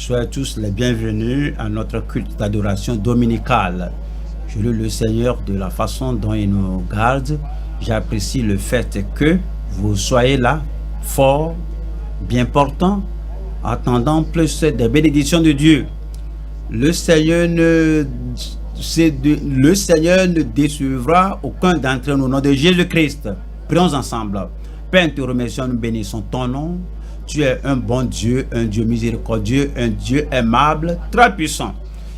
Soyez tous les bienvenus à notre culte d'adoration dominicale. Je loue le Seigneur de la façon dont il nous garde. J'apprécie le fait que vous soyez là, fort, bien portant, attendant plus des bénédictions de Dieu. Le Seigneur ne décevra aucun d'entre nous au nom de Jésus-Christ. Prions ensemble. Père, nous te remercions, nous bénissons ton nom. Tu es un bon Dieu, un Dieu miséricordieux, un Dieu aimable, très puissant.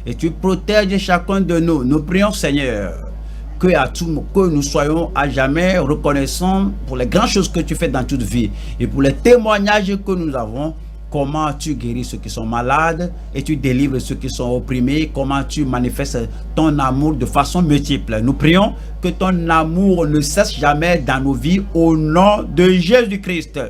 Et tu protèges chacun de nous. Nous prions, Seigneur, que nous soyons à jamais reconnaissants pour les grandes choses que tu fais dans toute vie et pour les témoignages que nous avons. Comment tu guéris ceux qui sont malades et tu délivres ceux qui sont opprimés. Comment tu manifestes ton amour de façon multiple. Nous prions que ton amour ne cesse jamais dans nos vies au nom de Jésus-Christ.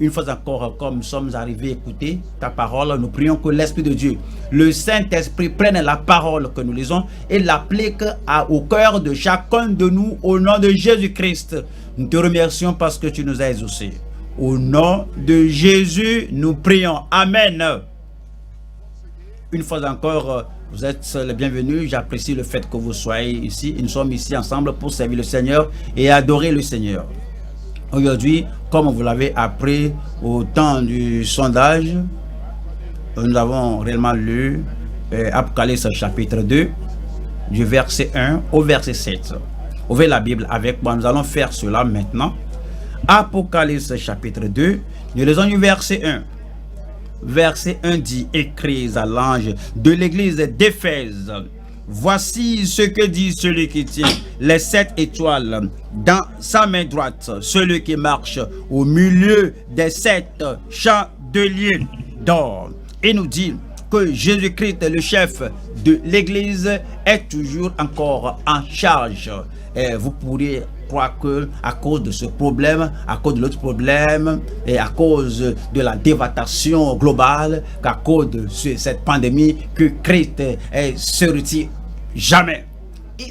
Une fois encore, comme nous sommes arrivés à écouter ta parole, nous prions que l'Esprit de Dieu, le Saint-Esprit, prenne la parole que nous lisons et l'applique au cœur de chacun de nous au nom de Jésus-Christ. Nous te remercions parce que tu nous as exaucés. Au nom de Jésus, nous prions. Amen. Une fois encore, vous êtes les bienvenus. J'apprécie le fait que vous soyez ici. Nous sommes ici ensemble pour servir le Seigneur et adorer le Seigneur. Aujourd'hui, comme vous l'avez appris au temps du sondage, nous avons réellement lu Apocalypse chapitre 2, du verset 1 au verset 7. Ouvrez la Bible avec moi, nous allons faire cela maintenant. Apocalypse chapitre 2, nous lisons du verset 1. Verset 1 dit: écris à l'ange de l'église d'Éphèse. Voici ce que dit celui qui tient les 7 étoiles dans sa main droite, celui qui marche au milieu des 7 chandeliers d'or. Il nous dit que Jésus-Christ, le chef de l'église, est toujours encore en charge. Et vous pourriez croire que à cause de ce problème, à cause de l'autre problème, et à cause de la dévastation globale, qu'à cause de cette pandémie, que Christ se retire jamais.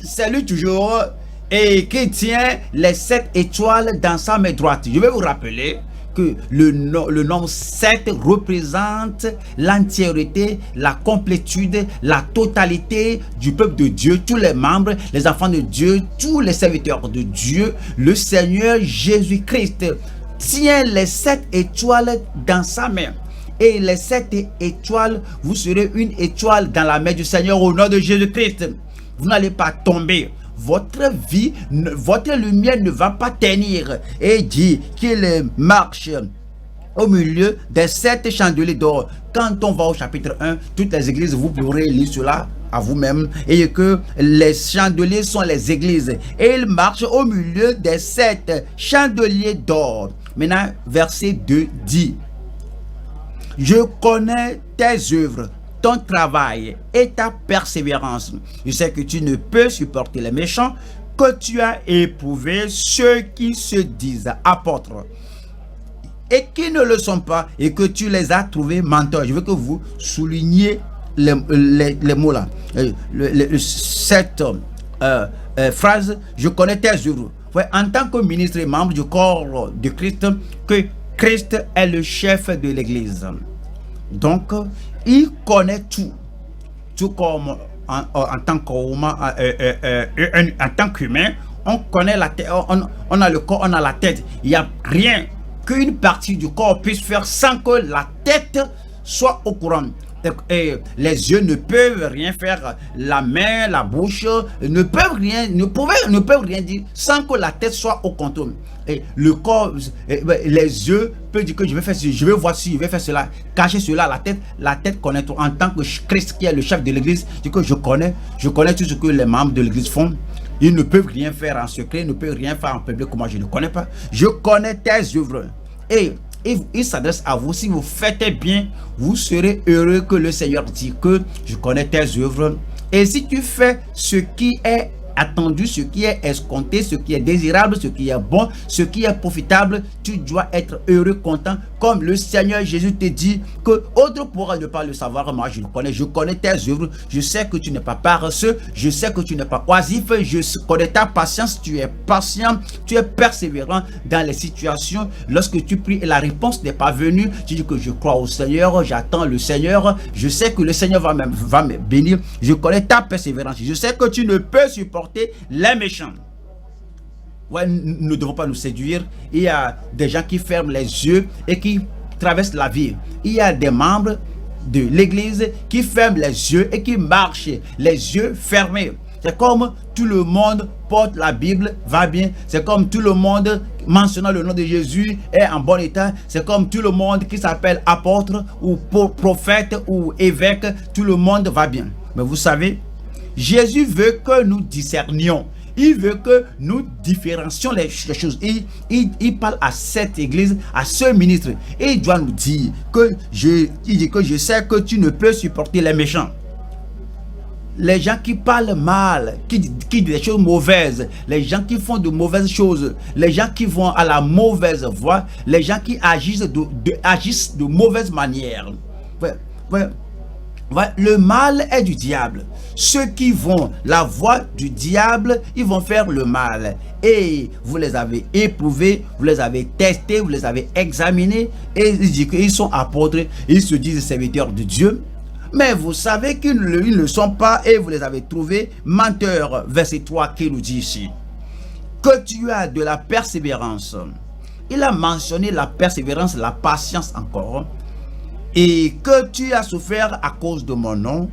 C'est lui toujours et qui tient les 7 étoiles dans sa main droite. Je vais vous rappeler que le nombre 7 représente l'entièreté, la complétude, la totalité du peuple de Dieu, tous les membres, les enfants de Dieu, tous les serviteurs de Dieu. Le Seigneur Jésus-Christ tient les 7 étoiles dans sa main. Et les 7 étoiles, vous serez une étoile dans la main du Seigneur au nom de Jésus-Christ. Vous n'allez pas tomber. Votre vie, votre lumière ne va pas ternir. Et dit qu'il marche au milieu des 7 chandeliers d'or. Quand on va au chapitre 1, toutes les églises, vous pourrez lire cela à vous-même. Et que les chandeliers sont les églises. Et il marche au milieu des 7 chandeliers d'or. Maintenant, verset 2 dit: je connais tes œuvres, ton travail et ta persévérance. Je sais que tu ne peux supporter les méchants, que tu as éprouvé ceux qui se disent apôtres et qui ne le sont pas, et que tu les as trouvés menteurs. Je veux que vous souligniez les mots là. Cette phrase: je connais tes œuvres. En tant que ministre et membre du corps de Christ, que Christ est le chef de l'église. Donc, il connaît tout. Tout comme en tant qu'humain, on connaît la tête, on a le corps, on a la tête. Il n'y a rien qu'une partie du corps puisse faire sans que la tête soit au courant. Et les yeux ne peuvent rien faire, la main, la bouche ne peuvent rien dire sans que la tête soit au contrôle. Et le corps, les yeux peuvent dire que je vais faire ceci, je vais voir ci, je vais faire cela, cacher cela. La tête connaît tout. En tant que Christ qui est le chef de l'église, dit que je connais tout ce que les membres de l'église font. Ils ne peuvent rien faire en secret, ils ne peuvent rien faire en public. Moi, je ne connais pas. Je connais tes œuvres. Et il s'adresse à vous. Si vous faites bien, vous serez heureux, que le Seigneur dit que je connais tes œuvres. Et si tu fais ce qui est attendu, ce qui est escompté, ce qui est désirable, ce qui est bon, ce qui est profitable, tu dois être heureux, content, comme le Seigneur Jésus te dit que autre pourra ne pas le savoir. Moi, je connais tes œuvres, je sais que tu n'es pas paresseux, je sais que tu n'es pas oisif, je connais ta patience, tu es patient, tu es persévérant dans les situations. Lorsque tu pries et la réponse n'est pas venue, tu dis que je crois au Seigneur, j'attends le Seigneur, je sais que le Seigneur va me bénir, je connais ta persévérance, je sais que tu ne peux supporter les méchants. Ouais, nous ne devons pas nous séduire. Il y a des gens qui ferment les yeux et qui traversent la vie. Il y a des membres de l'église qui ferment les yeux et qui marchent les yeux fermés. C'est comme tout le monde porte la Bible, va bien. C'est comme tout le monde mentionnant le nom de Jésus est en bon état. C'est comme tout le monde qui s'appelle apôtre ou prophète ou évêque. Tout le monde va bien. Mais vous savez, Jésus veut que nous discernions. Il veut que nous différencions les choses. Il parle à cette église, à ce ministre. Et il doit nous dire que je sais que tu ne peux supporter les méchants. Les gens qui parlent mal, qui disent des choses mauvaises, les gens qui font de mauvaises choses, les gens qui vont à la mauvaise voie, les gens qui agissent de mauvaise manière. Le mal est du diable. Ceux qui vont la voie du diable, ils vont faire le mal. Et vous les avez éprouvés, vous les avez testés, vous les avez examinés. Et ils disent qu'ils sont apôtres, ils se disent serviteurs de Dieu. Mais vous savez qu'ils ne le sont pas et vous les avez trouvés menteurs. Verset 3 qui nous dit ici que tu as de la persévérance. Il a mentionné la persévérance, la patience encore. Et que tu as souffert à cause de mon nom.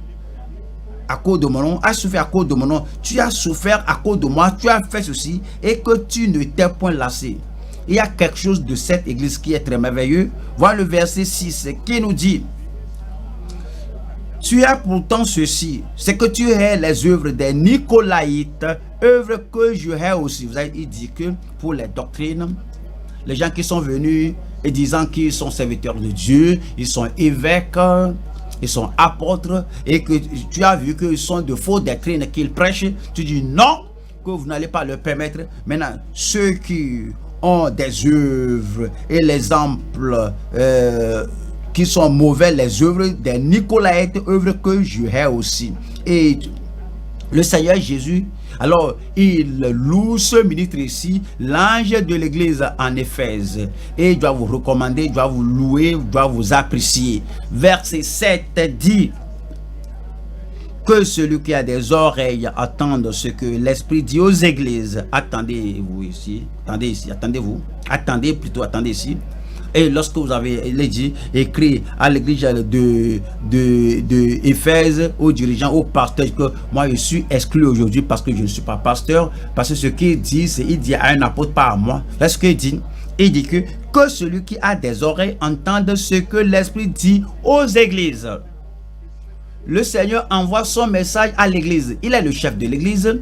À cause de mon nom, as souffert à cause de mon nom. Tu as souffert à cause de moi, tu as fait ceci et que tu ne t'es point lassé. Il y a quelque chose de cette église qui est très merveilleux. Voilà le verset 6 qui nous dit: tu as pourtant ceci, c'est que tu hais les œuvres des Nicolaïtes, œuvres que je hais aussi. Vous avez dit que pour les doctrines, les gens qui sont venus et disant qu'ils sont serviteurs de Dieu, ils sont évêques, ils sont apôtres, et que tu as vu qu'ils sont de fausses doctrines qu'ils prêchent, tu dis non, que vous n'allez pas le permettre. Maintenant, ceux qui ont des œuvres et l'exemple qui sont mauvais, les œuvres des Nicolaïtes, œuvres que je hais aussi. Et le Seigneur Jésus, alors il loue ce ministre ici, l'ange de l'église en Éphèse, et il doit vous recommander, il doit vous louer, il doit vous apprécier. Verset 7 dit que celui qui a des oreilles entende ce que l'Esprit dit aux églises. Attendez-vous ici, attendez-vous, attendez ici. Et lorsque vous avez écrit à l'église de Éphèse, aux dirigeants, aux pasteurs, que moi je suis exclu aujourd'hui parce que je ne suis pas pasteur, parce que ce qu'il dit, c'est il dit à un apôtre, pas à moi. Là, ce qu'il dit, il dit que celui qui a des oreilles entende ce que l'Esprit dit aux églises. Le Seigneur envoie son message à l'église. Il est le chef de l'église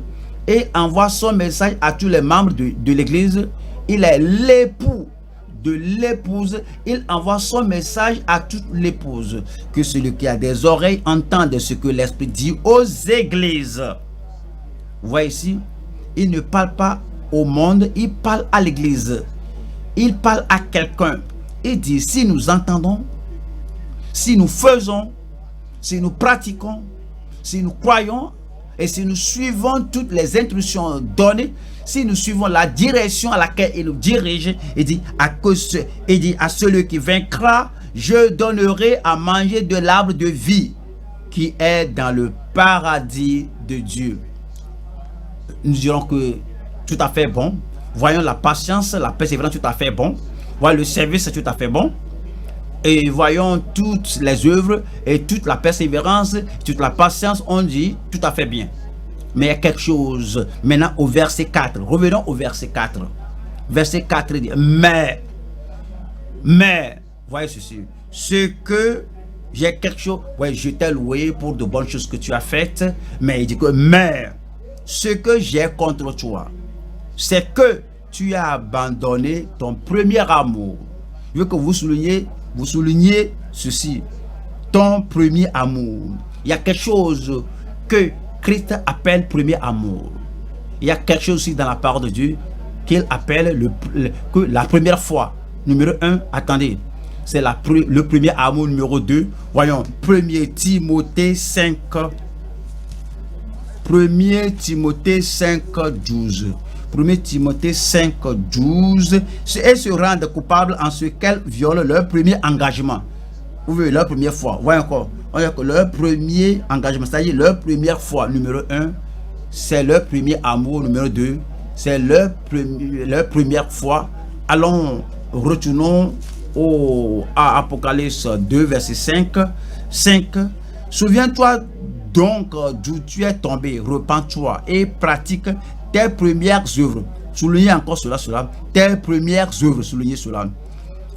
et envoie son message à tous les membres de l'église. Il est l'époux de l'épouse, il envoie son message à toute l'épouse, que celui qui a des oreilles entende ce que l'Esprit dit aux églises. Vous voyez ici, il ne parle pas au monde, il parle à l'église, il parle à quelqu'un. Il dit: si nous entendons, si nous faisons, si nous pratiquons, si nous croyons et si nous suivons toutes les instructions données, si nous suivons la direction à laquelle il nous dirige, il dit à celui qui vaincra, je donnerai à manger de l'arbre de vie qui est dans le paradis de Dieu. Nous dirons que tout à fait bon. Voyons la patience, la persévérance, tout à fait bon. Voyons le service, tout à fait bon. Et voyons toutes les œuvres et toute la persévérance, toute la patience, on dit tout à fait bien. Mais il y a quelque chose. Maintenant au verset 4. Revenons au verset 4. Verset 4 dit: mais, voyez ceci. Ce que j'ai quelque chose, ouais, je t'ai loué pour de bonnes choses que tu as faites. Mais il dit que, mais, ce que j'ai contre toi, c'est que tu as abandonné ton premier amour. Je veux que vous souligniez ceci. Ton premier amour. Il y a quelque chose que Christ appelle premier amour. il y a quelque chose aussi dans la parole de Dieu qu'il appelle que la première foi. Numéro 1, attendez, c'est le premier amour. Numéro 2, voyons, 1 Timothée 5, 1 Timothée 5, 12. 1 Timothée 5, 12. Et se rendent coupables en ce qu'elles violent leur premier engagement. Vous voyez, leur première foi. Voyez encore. Leur premier engagement, c'est-à-dire leur première foi. Numéro 1, c'est leur premier amour. Numéro 2, c'est leur première foi. Allons, retournons à Apocalypse 2, verset 5. Souviens-toi donc d'où tu es tombé, repens-toi et pratique tes premières œuvres. Soulignez encore cela. Tes premières œuvres, soulignez cela.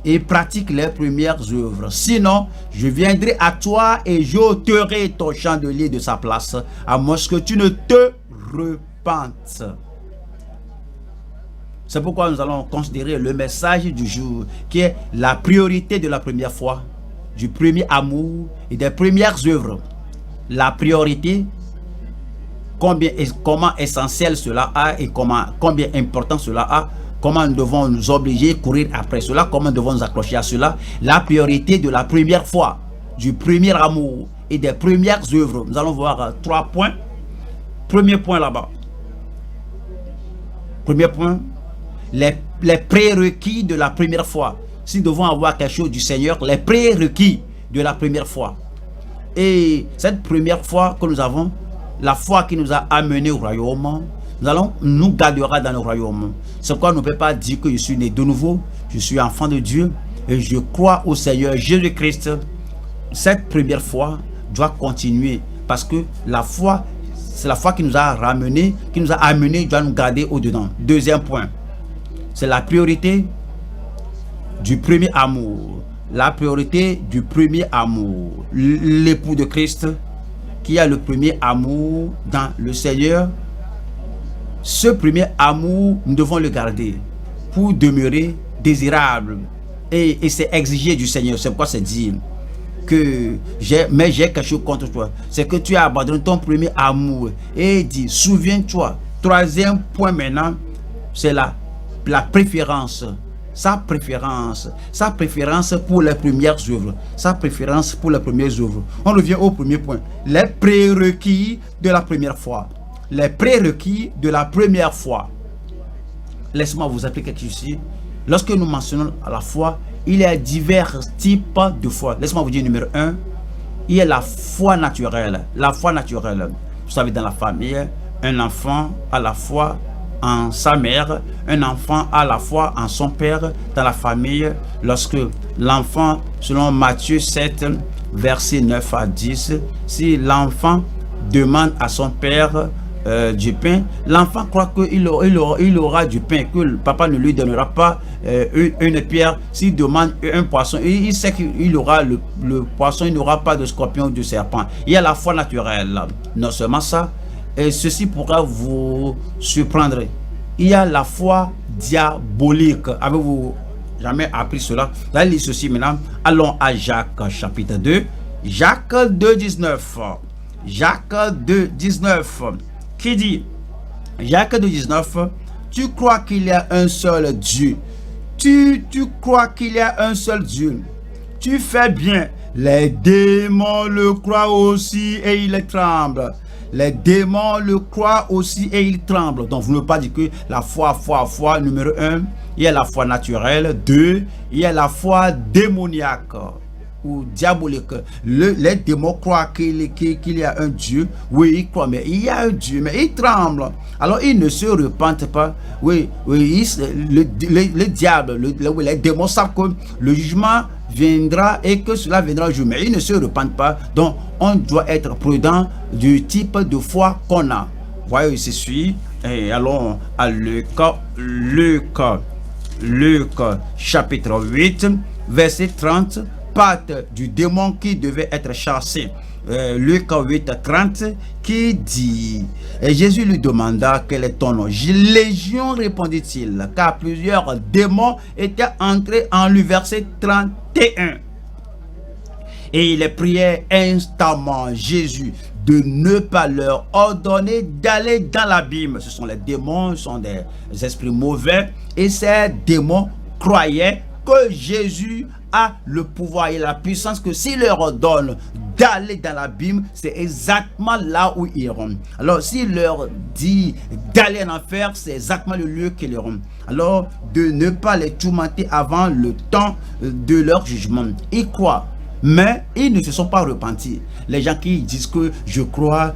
Et pratique les premières œuvres. Sinon, je viendrai à toi et j'ôterai ton chandelier de sa place, à moins que tu ne te repentes. C'est pourquoi nous allons considérer le message du jour, qui est la priorité de la première foi, du premier amour et des premières œuvres. La priorité, comment essentiel cela a et combien important cela a, comment nous devons nous obliger à courir après cela, comment nous devons nous accrocher à cela. La priorité de la première foi, du premier amour et des premières œuvres. Nous allons voir 3 points. Premier point là-bas. Premier point, les prérequis de la première foi. Si nous devons avoir quelque chose du Seigneur, les prérequis de la première foi. Et cette première foi que nous avons, la foi qui nous a amenés au royaume, nous gardera dans le royaume. C'est pourquoi on ne peut pas dire que je suis né de nouveau, je suis enfant de Dieu et je crois au Seigneur Jésus-Christ. Cette première foi doit continuer parce que la foi, c'est la foi qui nous a ramenés, qui nous a amenés, doit nous garder au-dedans. Deuxième point, c'est la priorité du premier amour. La priorité du premier amour. L'époux de Christ qui a le premier amour dans le Seigneur. Ce premier amour, nous devons le garder pour demeurer désirable. Et c'est exigé du Seigneur. C'est pourquoi c'est dit que j'ai quelque chose contre toi. C'est que tu as abandonné ton premier amour. Et il dit, souviens-toi. Troisième point maintenant, c'est la préférence. Sa préférence pour les premières œuvres. Sa préférence pour les premières œuvres. On revient au premier point. Les prérequis de la première foi. Les prérequis de la première foi. Laissez-moi vous appeler quelque chose ici. Lorsque nous mentionnons la foi, il y a divers types de foi. Laissez-moi vous dire numéro 1. Il y a la foi naturelle. La foi naturelle. Vous savez, dans la famille, un enfant a la foi en sa mère, un enfant a la foi en son père. Dans la famille, lorsque l'enfant, selon Matthieu 7, verset 9 à 10, si l'enfant demande à son père du pain, l'enfant croit qu'il aura du pain, que le papa ne lui donnera pas une pierre. S'il demande un poisson, il sait qu'il aura le poisson, il n'aura pas de scorpion ou de serpent. Il y a la foi naturelle. Non seulement ça, et ceci pourra vous surprendre. Il y a la foi diabolique. Avez-vous jamais appris cela? Là, il lit ceci maintenant. Allons à Jacques chapitre 2. Jacques 2, 19. Jacques 2, 19. Qui dit? Jacques 2, 19. Tu crois qu'il y a un seul Dieu. Tu crois qu'il y a un seul Dieu. Tu fais bien. Les démons le croient aussi et ils tremblent. Les démons le croient aussi et ils tremblent. Donc, vous ne pouvez pas dire que la foi, numéro 1, il y a la foi naturelle. 2, il y a la foi démoniaque ou diabolique. Les démons croient qu'il y a un Dieu. Oui, ils croient, mais il y a un Dieu, mais ils tremblent. Alors, ils ne se repentent pas. Oui, le diable, les démons savent que le jugement viendra et que cela viendra au jour, mais ils ne se repentent pas. Donc, on doit être prudent du type de foi qu'on a. Voyez ici, et allons à Luc chapitre 8, verset 30, patte du démon qui devait être chassé. Luc 8, 30, qui dit, et Jésus lui demanda quel est ton nom. Légion, répondit-il, car plusieurs démons étaient entrés en lui. Verset 31. Et il priait instamment. Jésus, de ne pas leur ordonner d'aller dans l'abîme. Ce sont les démons, ce sont des esprits mauvais, et ces démons croyaient que Jésus a le pouvoir et la puissance, que s'il leur ordonne d'aller dans l'abîme, c'est exactement là où ils iront. Alors s'il leur dit d'aller en enfer, c'est exactement le lieu qu'ils iront. Alors de ne pas les tourmenter avant le temps de leur jugement. Ils croient, mais ils ne se sont pas repentis. Les gens qui disent que je crois,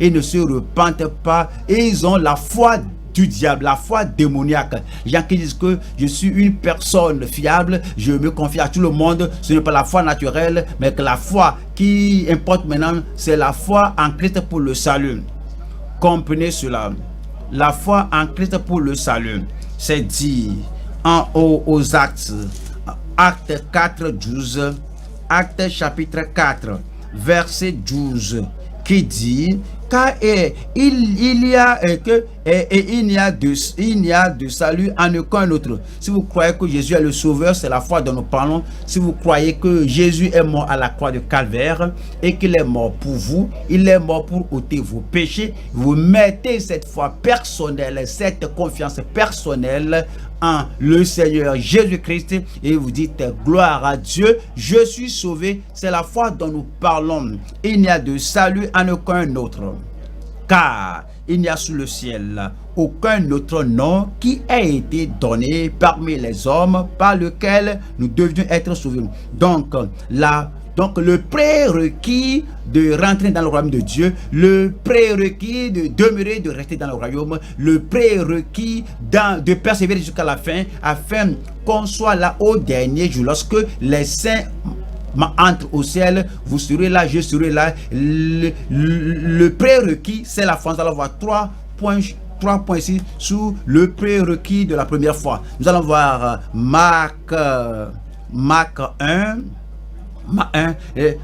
et ne se repentent pas, et ils ont la foi du diable, la foi démoniaque. Les gens qui disent que je suis une personne fiable, je me confie à tout le monde, ce n'est pas la foi naturelle, mais que la foi qui importe maintenant, c'est la foi en Christ pour le salut. Comprenez cela. La foi en Christ pour le salut, c'est dit aux Actes, Actes 4, 12, Actes chapitre 4, verset 12, qui dit: car il n'y a de salut en aucun autre. Si vous croyez que Jésus est le sauveur, c'est la foi dont nous parlons. Si vous croyez que Jésus est mort à la croix de Calvaire et qu'il est mort pour vous, il est mort pour ôter vos péchés, vous mettez cette foi personnelle, cette confiance personnelle en le Seigneur Jésus-Christ et vous dites: gloire à Dieu, je suis sauvé. C'est la foi dont nous parlons. Il n'y a de salut en aucun autre, car il n'y a sous le ciel aucun autre nom qui ait été donné parmi les hommes par lequel nous devions être sauvés. Donc le prérequis de rentrer dans le royaume de Dieu, le prérequis de demeurer, de rester dans le royaume, le prérequis de persévérer jusqu'à la fin, afin qu'on soit là au dernier jour, lorsque les saints entre au ciel, vous serez là, je serai là. Le prérequis, c'est la foi. Nous allons voir trois points ici sous le prérequis de la première fois. Nous allons voir Marc 1.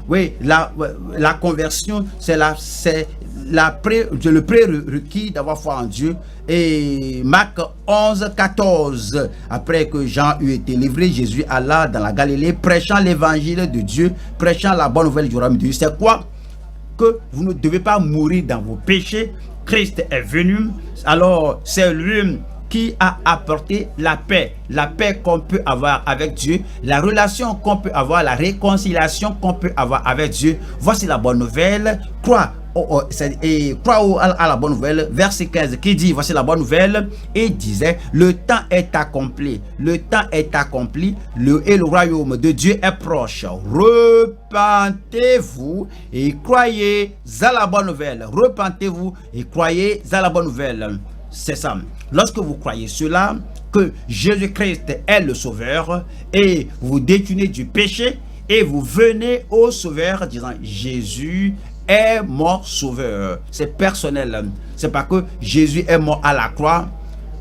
Oui, la conversion, c'est le prérequis d'avoir foi en Dieu. Et Marc 11, 14, après que Jean eut été livré, Jésus alla dans la Galilée, prêchant l'évangile de Dieu, prêchant la bonne nouvelle du royaume de Dieu. C'est quoi? Que vous ne devez pas mourir dans vos péchés. Christ est venu, alors c'est lui qui a apporté la paix qu'on peut avoir avec Dieu, la relation qu'on peut avoir, la réconciliation qu'on peut avoir avec Dieu. Voici la bonne nouvelle. Crois à la bonne nouvelle. Verset 15 qui dit: voici la bonne nouvelle, et disait: le temps est accompli, le temps est accompli, et le royaume de Dieu est proche. Repentez-vous et croyez à la bonne nouvelle. Repentez-vous et croyez à la bonne nouvelle. C'est ça. Lorsque vous croyez cela, que Jésus-Christ est le sauveur, et vous détournez du péché, et vous venez au sauveur disant: Jésus est mort sauveur. C'est personnel. C'est pas que Jésus est mort à la croix,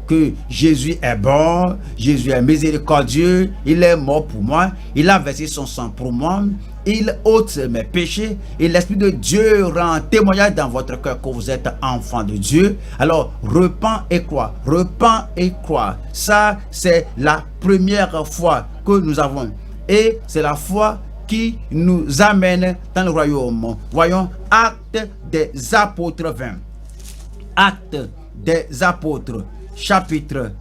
que Jésus est bon, Jésus est miséricordieux, il est mort pour moi, il a versé son sang pour moi, il ôte mes péchés, et l'Esprit de Dieu rend témoignage dans votre cœur que vous êtes enfant de Dieu. Alors repens et crois, repens et crois. Ça, c'est la première foi que nous avons, et c'est la foi qui nous amène dans le royaume. Voyons Actes des Apôtres 20. Actes des Apôtres chapitre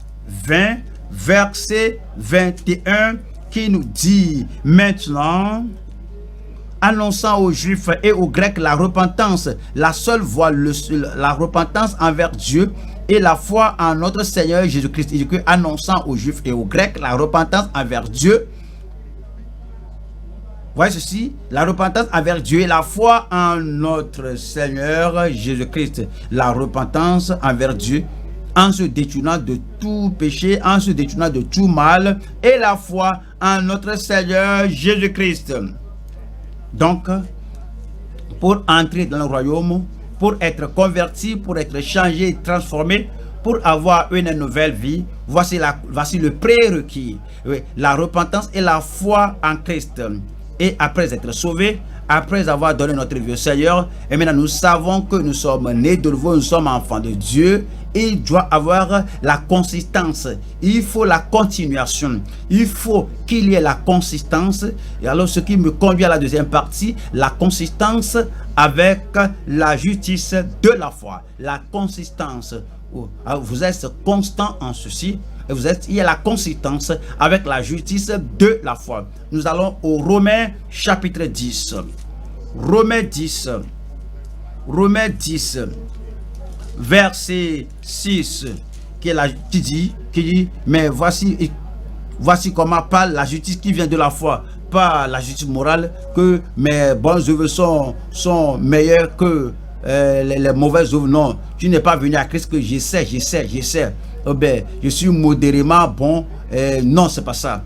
20 verset 21 qui nous dit: maintenant, annonçant aux Juifs et aux Grecs la repentance, la seule voie, la repentance envers Dieu et la foi en notre Seigneur Jésus-Christ. Il dit que annonçant aux Juifs et aux Grecs la repentance envers Dieu. Voyez ceci, la repentance envers Dieu et la foi en notre Seigneur Jésus-Christ. La repentance envers Dieu en se détournant de tout péché, en se détournant de tout mal, et la foi en notre Seigneur Jésus-Christ. Donc, pour entrer dans le royaume, pour être converti, pour être changé, transformé, pour avoir une nouvelle vie, voici le prérequis, oui, la repentance et la foi en Christ. Et après être sauvés, après avoir donné notre vie au Seigneur, et maintenant nous savons que nous sommes nés de nouveau, nous sommes enfants de Dieu. Il doit avoir la consistance, il faut la continuation, il faut qu'il y ait la consistance. Et alors ce qui me conduit à la deuxième partie, la consistance avec la justice de la foi. La consistance, vous êtes constant en ceci, et il y a la consistance avec la justice de la foi. Nous allons au Romains chapitre 10. Romains 10, verset 6, qui dit, mais voici comment parle la justice qui vient de la foi, pas la justice morale, que mes bonnes œuvres sont meilleures que les mauvaises œuvres. Non, tu n'es pas venu à Christ que j'essaie. Oh ben, je suis modérément bon. Non, c'est pas ça.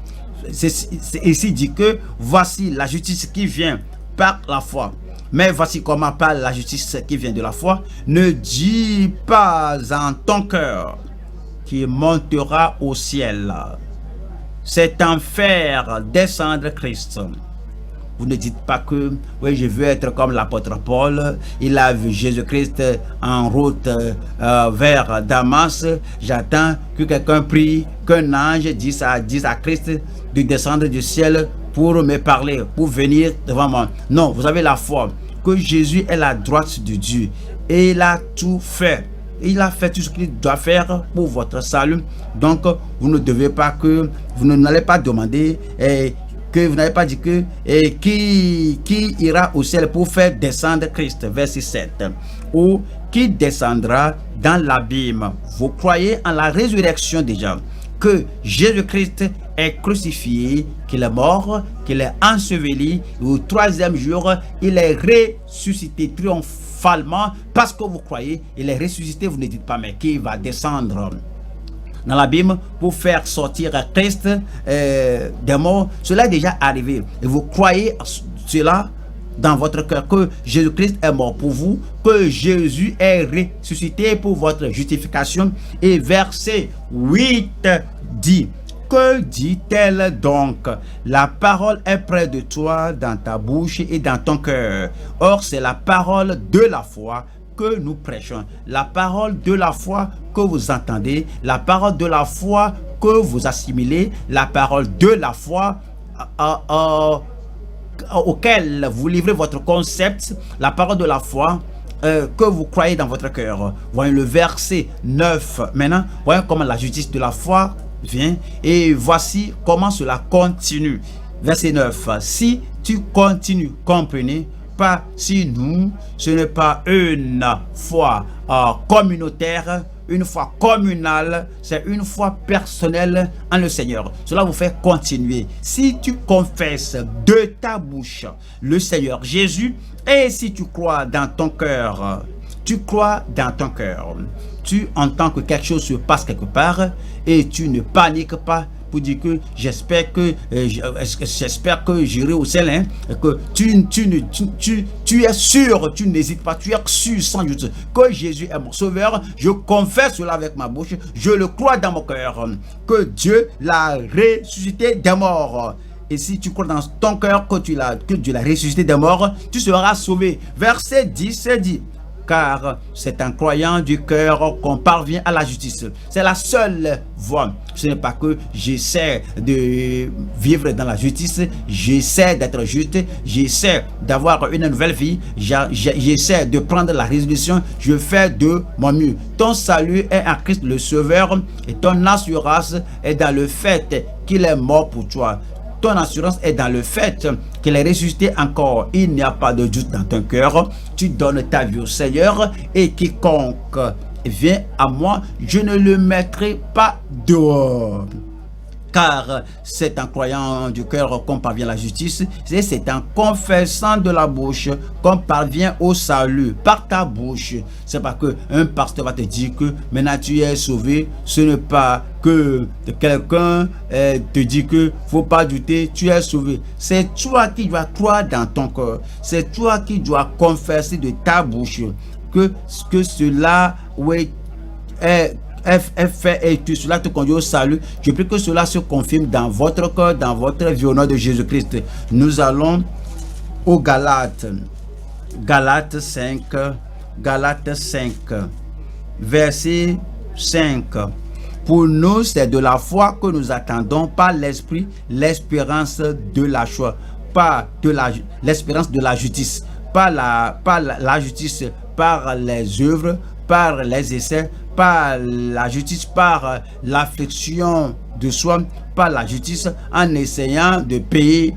Ici dit que voici la justice qui vient par la foi. Mais voici comment parle la justice qui vient de la foi. Ne dis pas en ton cœur qui montera au ciel. C'est en faire descendre Christ. Vous ne dites pas que oui, je veux être comme l'apôtre Paul. Il a vu Jésus-Christ en route vers Damas. J'attends que quelqu'un prie, qu'un ange dise à Christ de descendre du ciel pour me parler, pour venir devant moi. Non, vous avez la foi que Jésus est la droite de Dieu et il a tout fait. Il a fait tout ce qu'il doit faire pour votre salut. Donc, vous ne devez pas que, vous n'allez pas demander que vous n'avez pas dit que qui ira au ciel pour faire descendre Christ, verset 7, ou qui descendra dans l'abîme. Vous croyez en la résurrection déjà, que Jésus-Christ est crucifié, qu'il est mort, qu'il est enseveli, et au troisième jour, il est ressuscité triomphalement, parce que vous croyez, il est ressuscité, vous ne dites pas, mais qui va descendre dans l'abîme pour faire sortir Christ des morts. Cela est déjà arrivé. Et vous croyez cela dans votre cœur, que Jésus-Christ est mort pour vous, que Jésus est ressuscité pour votre justification. Et verset 8 dit, que dit-elle donc? La parole est près de toi, dans ta bouche et dans ton cœur. Or, c'est la parole de la foi que nous prêchons, la parole de la foi que vous entendez, la parole de la foi que vous assimilez, la parole de la foi auquel vous livrez votre concept, la parole de la foi que vous croyez dans votre cœur. Voyons le verset 9. Maintenant, voyons comment la justice de la foi vient et voici comment cela continue. Verset 9. Si tu continues, comprenez, pas si nous, ce n'est pas une foi communautaire, une foi communale, c'est une foi personnelle en le Seigneur. Cela vous fait continuer. Si tu confesses de ta bouche le Seigneur Jésus, et si tu crois dans ton cœur, tu entends que quelque chose se passe quelque part et tu ne paniques pas pour dire que j'espère que j'irai au ciel, hein, que tu es sûr, tu n'hésites pas, tu es sûr sans doute que Jésus est mon sauveur. Je confesse cela avec ma bouche, je le crois dans mon cœur que Dieu l'a ressuscité des morts. Et si tu crois dans ton cœur que Dieu l'a ressuscité des morts, tu seras sauvé. Verset 10 dit, car c'est en croyant du cœur qu'on parvient à la justice. C'est la seule voie. Ce n'est pas que j'essaie de vivre dans la justice, j'essaie d'être juste, j'essaie d'avoir une nouvelle vie, j'essaie de prendre la résolution, je fais de mon mieux. Ton salut est en Christ le Sauveur et ton assurance est dans le fait qu'il est mort pour toi. Ton assurance est dans le fait qu'il est ressuscité encore. Il n'y a pas de doute dans ton cœur. Tu donnes ta vie au Seigneur et quiconque vient à moi, je ne le mettrai pas dehors. Car c'est en croyant du cœur qu'on parvient à la justice, et c'est en confessant de la bouche qu'on parvient au salut. Par ta bouche, c'est pas que un pasteur va te dire que maintenant tu es sauvé. Ce n'est pas que quelqu'un te dit que faut pas douter, tu es sauvé. C'est toi qui dois croire dans ton cœur. C'est toi qui dois confesser de ta bouche que cela est est fait et tout cela te conduit au salut. Je prie que cela se confirme dans votre cœur, dans votre vie au nom de Jésus-Christ. Nous allons aux Galates. Galates 5, verset 5. Pour nous, c'est de la foi que nous attendons par l'esprit, l'espérance de la joie, pas de l'espérance de la justice, pas la justice par les œuvres, par les essais, par la justice, par l'affliction de soi, par la justice, en essayant de payer,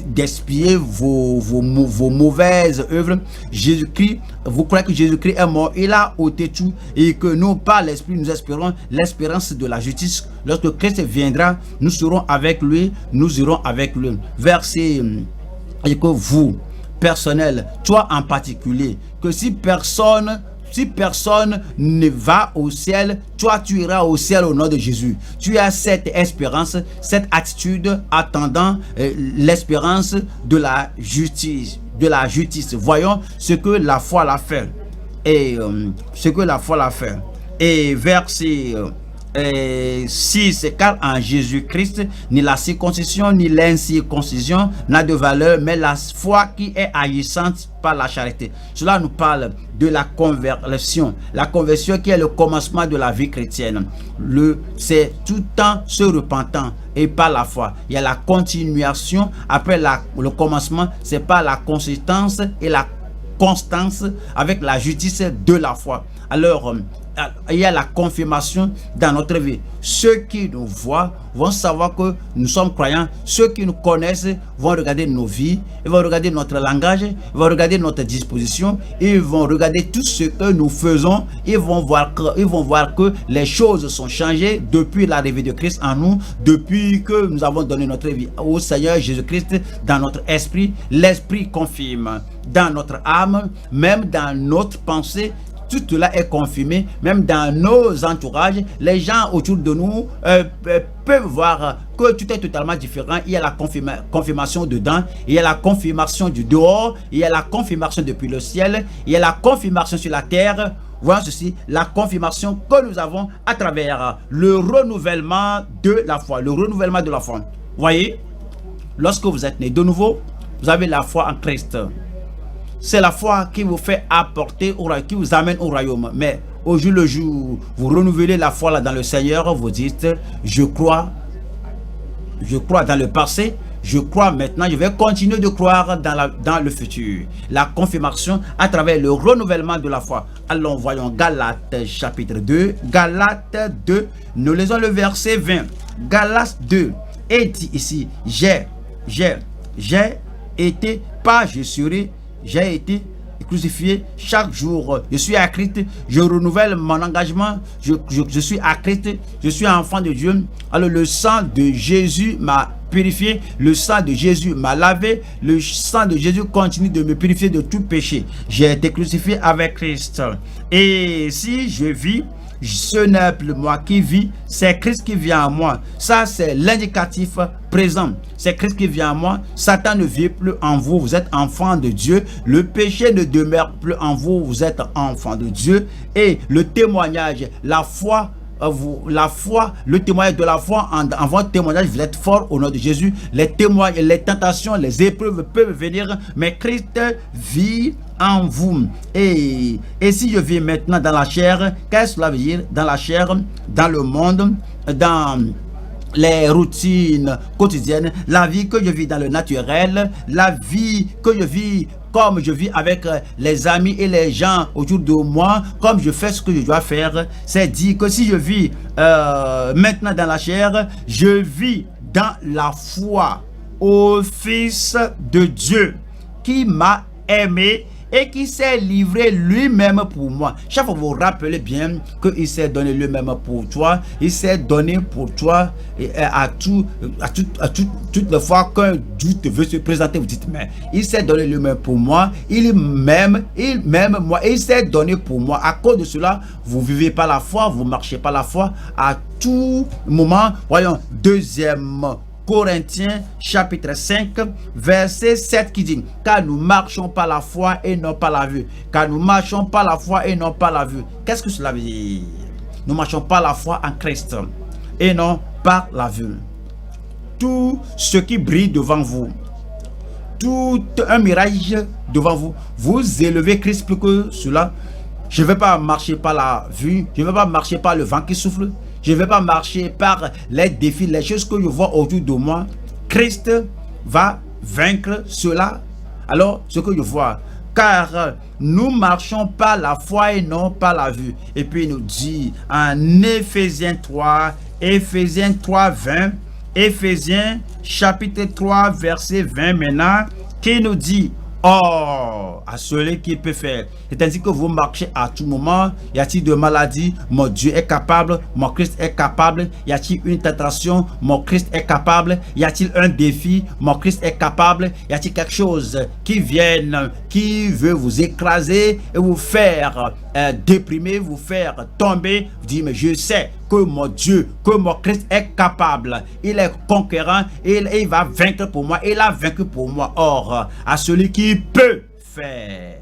d'expier vos mauvaises œuvres. Jésus-Christ, vous croyez que Jésus-Christ est mort, il a ôté tout, et que nous, par l'Esprit, nous espérons l'espérance de la justice. Lorsque Christ viendra, nous serons avec lui, nous irons avec lui. Verset, et que vous, personnel, toi en particulier, que si personne ne va au ciel, toi tu iras au ciel au nom de Jésus. Tu as cette espérance, cette attitude attendant l'espérance de la justice. Voyons ce que la foi l'a fait. Et Et verset 6, car en Jésus-Christ, ni la circoncision ni l'incirconcision n'a de valeur, mais la foi qui est agissante par la charité. Cela nous parle de la conversion. La conversion qui est le commencement de la vie chrétienne. C'est tout temps se repentant et par la foi. Il y a la continuation après le commencement, c'est par la consistance et la constance avec la justice de la foi. Alors, il y a la confirmation dans notre vie. Ceux qui nous voient vont savoir que nous sommes croyants. Ceux qui nous connaissent vont regarder nos vies, ils vont regarder notre langage, ils vont regarder notre disposition, ils vont regarder tout ce que nous faisons. Ils vont voir que les choses sont changées depuis l'arrivée de Christ en nous, depuis que nous avons donné notre vie au Seigneur Jésus-Christ dans notre esprit. L'esprit confirme dans notre âme, même dans notre pensée. Tout cela est confirmé, même dans nos entourages. Les gens autour de nous peuvent voir que tout est totalement différent. Il y a la confirmation dedans, il y a la confirmation du dehors, il y a la confirmation depuis le ciel, il y a la confirmation sur la terre. Voilà ceci, la confirmation que nous avons à travers le renouvellement de la foi. Le renouvellement de la foi. Voyez, lorsque vous êtes né de nouveau, vous avez la foi en Christ. C'est la foi qui vous fait apporter au royaume, qui vous amène au royaume. Mais au jour le jour, vous renouvelez la foi là dans le Seigneur, vous dites, je crois dans le passé, je crois maintenant, je vais continuer de croire dans le futur. La confirmation à travers le renouvellement de la foi. Allons, voyons Galates chapitre 2, Galates 2, nous lisons le verset 20. Galates 2, et dit ici, j'ai été, pas je serai, j'ai été crucifié chaque jour. Je suis à Christ, je renouvelle mon engagement. Je suis à Christ, je suis enfant de Dieu. Alors le sang de Jésus m'a purifié, le sang de Jésus m'a lavé, le sang de Jésus continue de me purifier de tout péché. J'ai été crucifié avec Christ. Et si je vis, ce n'est plus moi qui vis, c'est Christ qui vient en moi. Ça, c'est l'indicatif présent. C'est Christ qui vient en moi. Satan ne vit plus en vous. Vous êtes enfant de Dieu. Le péché ne demeure plus en vous. Vous êtes enfant de Dieu. Et le témoignage, la foi, le témoignage de la foi en votre témoignage, vous êtes fort au nom de Jésus. Les témoignages, les tentations, les épreuves peuvent venir, mais Christ vit en vous. Et si je vis maintenant dans la chair, qu'est-ce que cela veut dire? Dans la chair, dans le monde, dans les routines quotidiennes, la vie que je vis dans le naturel, la vie que je vis comme je vis avec les amis et les gens autour de moi, comme je fais ce que je dois faire, c'est dit que si je vis maintenant dans la chair, je vis dans la foi au Fils de Dieu qui m'a aimé et qui s'est livré lui-même pour moi. Chaque fois, vous vous rappelez bien qu'il s'est donné lui-même pour toi. Il s'est donné pour toi et toutes les fois qu'un doute veut se présenter, vous dites, mais il s'est donné lui-même pour moi. Il m'aime moi. Et il s'est donné pour moi. À cause de cela, vous vivez par la foi, vous marchez par la foi à tout moment. Voyons, deuxième Corinthiens chapitre 5 verset 7 qui dit: car nous marchons par la foi et non par la vue. Car nous marchons par la foi et non par la vue. Qu'est-ce que cela veut dire? Nous marchons par la foi en Christ et non par la vue. Tout ce qui brille devant vous, tout un mirage devant vous, vous élevez Christ plus que cela. Je ne vais pas marcher par la vue, je ne vais pas marcher par le vent qui souffle, je ne vais pas marcher par les défis, les choses que je vois autour de moi. Christ va vaincre cela. Alors, ce que je vois, car nous marchons par la foi et non par la vue. Et puis il nous dit en Éphésiens 3, 20, Éphésiens chapitre 3 verset 20 maintenant, qui nous dit: or, à celui qui peut faire. C'est-à-dire que vous marchez à tout moment. Y a-t-il de maladie? Mon Dieu est capable. Mon Christ est capable. Y a-t-il une tentation? Mon Christ est capable. Y a-t-il un défi? Mon Christ est capable. Y a-t-il quelque chose qui vienne, qui veut vous écraser et vous faire déprimer, vous faire tomber? Vous dites: mais je sais que mon Dieu, que mon Christ est capable. Il est conquérant et il va vaincre pour moi. Il a vaincu pour moi. Or, à celui qui peut faire,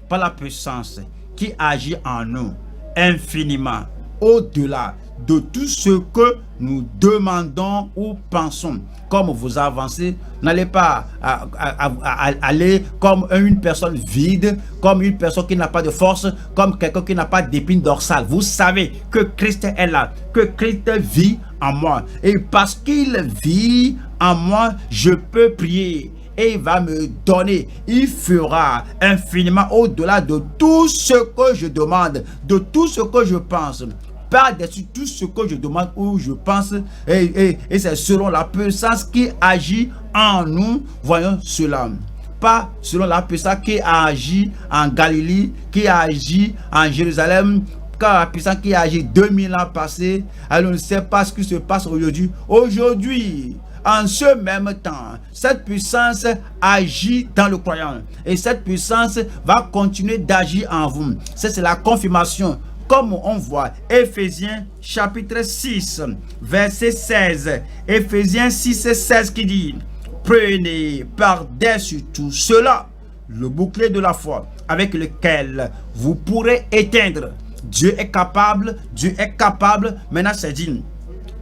par la puissance qui agit en nous infiniment, au-delà de tout ce que nous demandons ou pensons. Comme vous avancez, n'allez pas aller comme une personne vide, comme une personne qui n'a pas de force, comme quelqu'un qui n'a pas d'épine dorsale. Vous savez que Christ est là, que Christ vit en moi. Et parce qu'il vit en moi, je peux prier. Et il va me donner, il fera infiniment au-delà de tout ce que je demande, de tout ce que je pense. Par-dessus tout ce que je demande ou je pense, et c'est selon la puissance qui agit en nous, voyons cela. Pas selon la puissance qui agit en Galilée, qui agit en Jérusalem, car la puissance qui agit 2000 ans passés, alors on ne sait pas ce qui se passe aujourd'hui. Aujourd'hui, en ce même temps, cette puissance agit dans le croyant. Et cette puissance va continuer d'agir en vous. C'est la confirmation. Comme on voit, Éphésiens chapitre 6, verset 16. Éphésiens 6 et 16 qui dit: prenez par-dessus tout cela le bouclier de la foi, avec lequel vous pourrez éteindre. Dieu est capable, Dieu est capable. Maintenant, c'est dit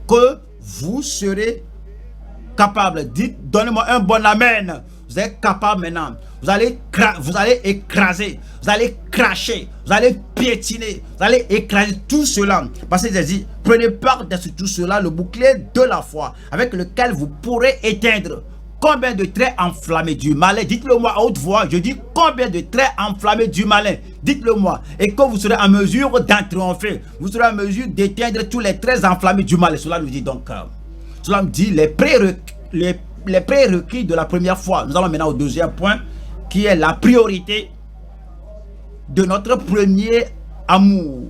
que vous serez capable. Dites, donnez-moi un bon amen. Vous êtes capable maintenant. Vous allez écraser, vous allez cracher, vous allez piétiner, vous allez écraser tout cela. Parce que j'ai dit, prenez par-dessus tout cela le bouclier de la foi, avec lequel vous pourrez éteindre combien de traits enflammés du malin. Dites-le moi à haute voix. Je dis combien de traits enflammés du malin. Dites-le moi. Et que vous serez en mesure d'en triompher. Vous serez en mesure d'éteindre tous les traits enflammés du malin. Cela nous dit donc, cela me dit les prérequis de la première foi. Nous allons maintenant au deuxième point, qui est la priorité de notre premier amour.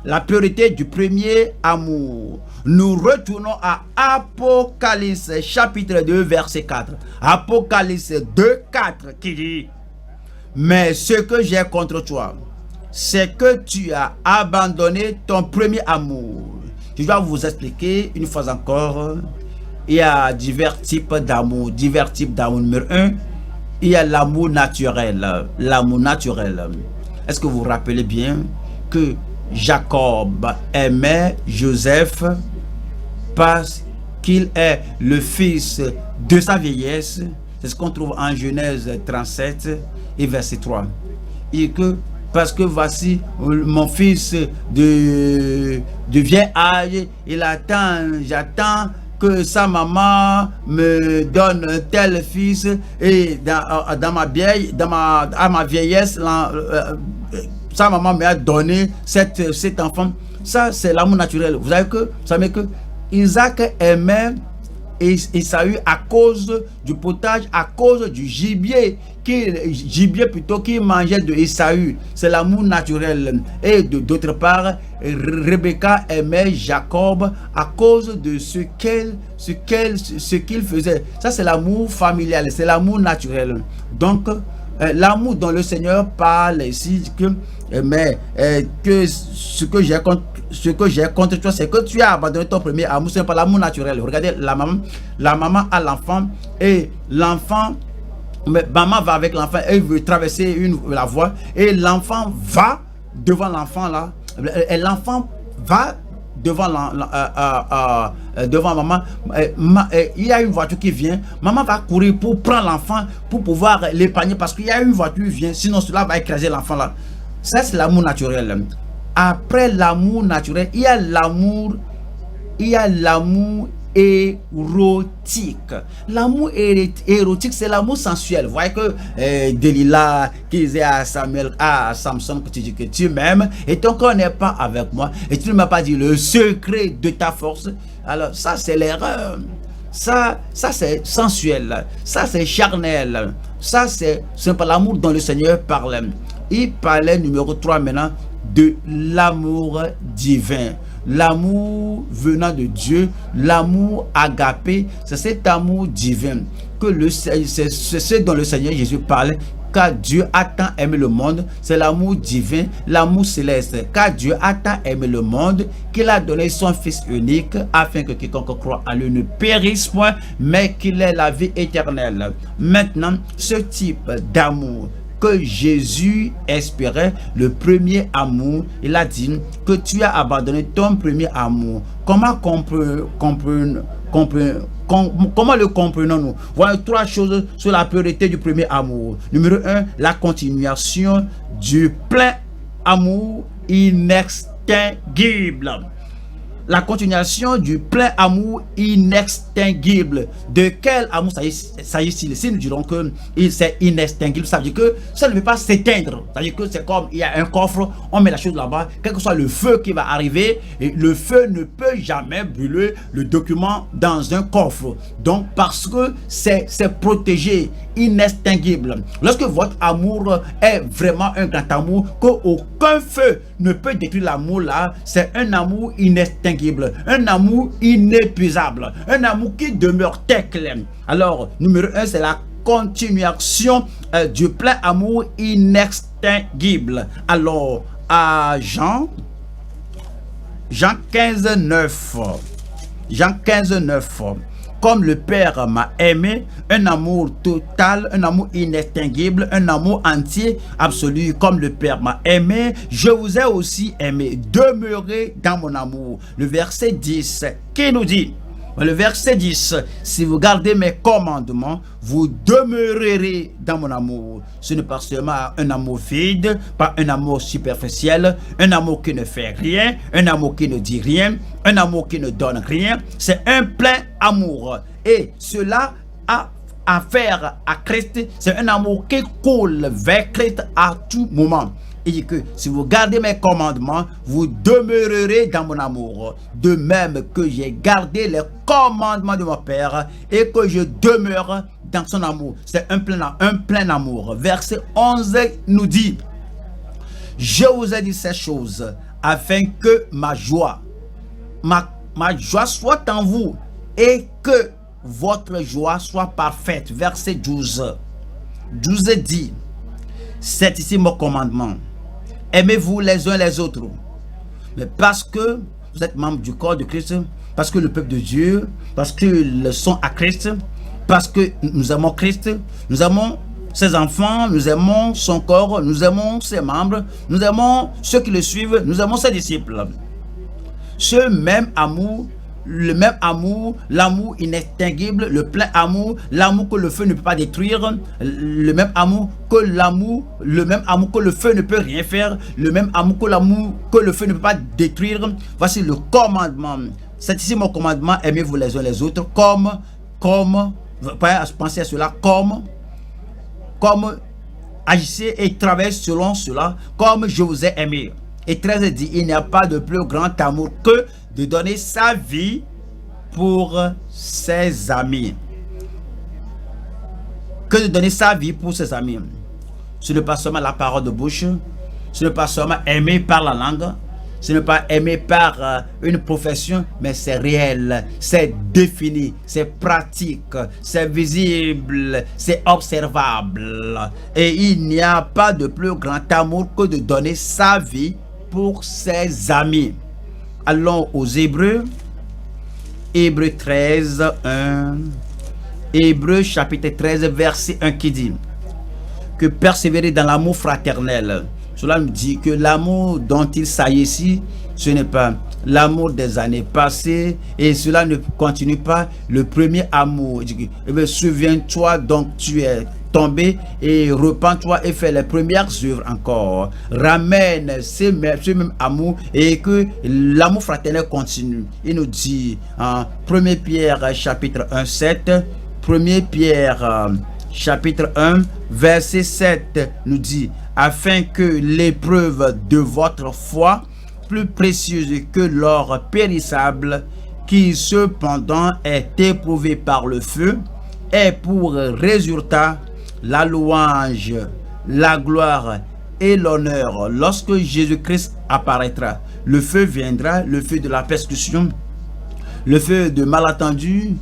La priorité du premier amour. Nous retournons à Apocalypse chapitre 2 verset 4. Apocalypse 2, 4 qui dit: mais ce que j'ai contre toi, c'est que tu as abandonné ton premier amour. Je dois vous expliquer une fois encore. Il y a divers types d'amour. Divers types d'amour. Numéro 1, il y a l'amour naturel. L'amour naturel. Est-ce que vous vous rappelez bien que Jacob aimait Joseph parce qu'il est le fils de sa vieillesse? C'est ce qu'on trouve en Genèse 37 et verset 3. Et que parce que voici mon fils de vieil âge, il attend, j'attends que sa maman me donne un tel fils, et à ma vieillesse, sa maman m'a donné cet enfant. Ça, c'est l'amour naturel. Vous savez que Isaac aimait Esaü à cause du potage, à cause du gibier qu'il mangeait de Esaü. C'est l'amour naturel. Et d'autre part, Rebecca aimait Jacob à cause de ce qu'il faisait. Ça, c'est l'amour familial, c'est l'amour naturel. Donc, l'amour dont le Seigneur parle ici, que ce que j'ai contre ce que j'ai contre toi, c'est que tu as abandonné ton premier amour. Ce n'est pas l'amour naturel. Regardez, la maman a l'enfant et l'enfant, maman va avec l'enfant, elle veut traverser la voie et l'enfant va devant l'enfant là. Et l'enfant va devant devant maman. Il y a une voiture qui vient, maman va courir pour prendre l'enfant pour pouvoir l'épargner parce qu'il y a une voiture qui vient, sinon cela va écraser l'enfant là. Ça c'est l'amour naturel. Après l'amour naturel, il y a l'amour érotique. L'amour érotique, c'est l'amour sensuel. Vous voyez que Delilah qui disait à Samson que tu dis que tu m'aimes et ton corps n'est pas avec moi et tu ne m'as pas dit le secret de ta force. Alors ça c'est l'erreur. Ça c'est sensuel. Ça c'est charnel. Ça c'est pas l'amour dont le Seigneur parlait. Il parlait numéro 3 maintenant de l'amour divin. L'amour venant de Dieu, l'amour agapé, c'est cet amour divin que c'est ce dont le Seigneur Jésus parlait. Car Dieu a tant aimé le monde, c'est l'amour divin, l'amour céleste. Car Dieu a tant aimé le monde qu'il a donné son Fils unique afin que quiconque croit en lui ne périsse point, mais qu'il ait la vie éternelle. Maintenant, ce type d'amour que Jésus espérait, le premier amour, il a dit que tu as abandonné ton premier amour. Comment le comprenons-nous? Voilà 3 choses sur la priorité du premier amour. Numéro 1, la continuation du plein amour inextinguible. La continuation du plein amour inextinguible. De quel amour s'agit-il? Si nous dirons que c'est inextinguible, ça veut dire que ça ne peut pas s'éteindre. Ça veut dire que c'est comme il y a un coffre, on met la chose là-bas, quel que soit le feu qui va arriver, et le feu ne peut jamais brûler le document dans un coffre. Donc parce que c'est protégé, inextinguible. Lorsque votre amour est vraiment un grand amour, qu'aucun feu ne peut détruire l'amour là, c'est un amour inextinguible, un amour inépuisable, un amour qui demeure tel clair. Alors, numéro 1, c'est la continuation du plein amour inextinguible. Alors, à Jean 15, 9. Jean 15, 9. Comme le Père m'a aimé, un amour total, un amour inextinguible, un amour entier, absolu, comme le Père m'a aimé, je vous ai aussi aimé. Demeurez dans mon amour. Le verset 10, qui nous dit, le verset 10, si vous gardez mes commandements, vous demeurerez dans mon amour. Ce n'est pas seulement un amour vide, pas un amour superficiel, un amour qui ne fait rien, un amour qui ne dit rien, un amour qui ne donne rien. C'est un plein amour. Et cela a affaire à Christ. C'est un amour qui coule vers Christ à tout moment. Il dit que si vous gardez mes commandements, vous demeurerez dans mon amour. De même que j'ai gardé les commandements de mon Père et que je demeure dans son amour. C'est un plein amour. Verset 11 nous dit, je vous ai dit ces choses afin que ma joie soit en vous et que votre joie soit parfaite. Verset 12. 12 dit, c'est ici mon commandement. Aimez-vous les uns les autres. Mais parce que vous êtes membres du corps de Christ, parce que le peuple de Dieu, parce qu'ils sont à Christ, parce que nous aimons Christ, nous aimons ses enfants, nous aimons son corps, nous aimons ses membres, nous aimons ceux qui le suivent, nous aimons ses disciples. Ce même amour, le même amour, l'amour inextinguible, le plein amour, l'amour que le feu ne peut pas détruire, le même amour que le feu ne peut rien faire, le même amour que le feu ne peut pas détruire. Voici le commandement. C'est ici mon commandement, aimez-vous les uns les autres, comme pensez à cela, comme agissez et travaillez selon cela, comme je vous ai aimé. Et 13 dit, il n'y a pas de plus grand amour que de donner sa vie pour ses amis. Que de donner sa vie pour ses amis. Ce n'est pas seulement la parole de bouche, ce n'est pas seulement aimer par la langue, ce n'est pas aimer par une profession, mais c'est réel, c'est défini, c'est pratique, c'est visible, c'est observable. Et il n'y a pas de plus grand amour que de donner sa vie pour ses amis. Allons aux Hébreux. Hébreux 13, 1. Hébreux chapitre 13, verset 1 qui dit que persévérer dans l'amour fraternel. Cela nous dit que l'amour dont il s'agit ici, ce n'est pas l'amour des années passées et cela ne continue pas le premier amour. Souviens-toi donc tu es tombé et repens-toi et fais les premières œuvres encore. Ramène ce même amour et que l'amour fraternel continue. Il nous dit en 1 Pierre chapitre 1, 7, 1 Pierre chapitre 1, verset 7 nous dit afin que l'épreuve de votre foi, plus précieuse que l'or périssable, qui cependant est éprouvé par le feu, ait pour résultat la louange, la gloire et l'honneur lorsque Jésus-Christ apparaîtra. Le feu viendra, le feu de la persécution, le feu de malentendu,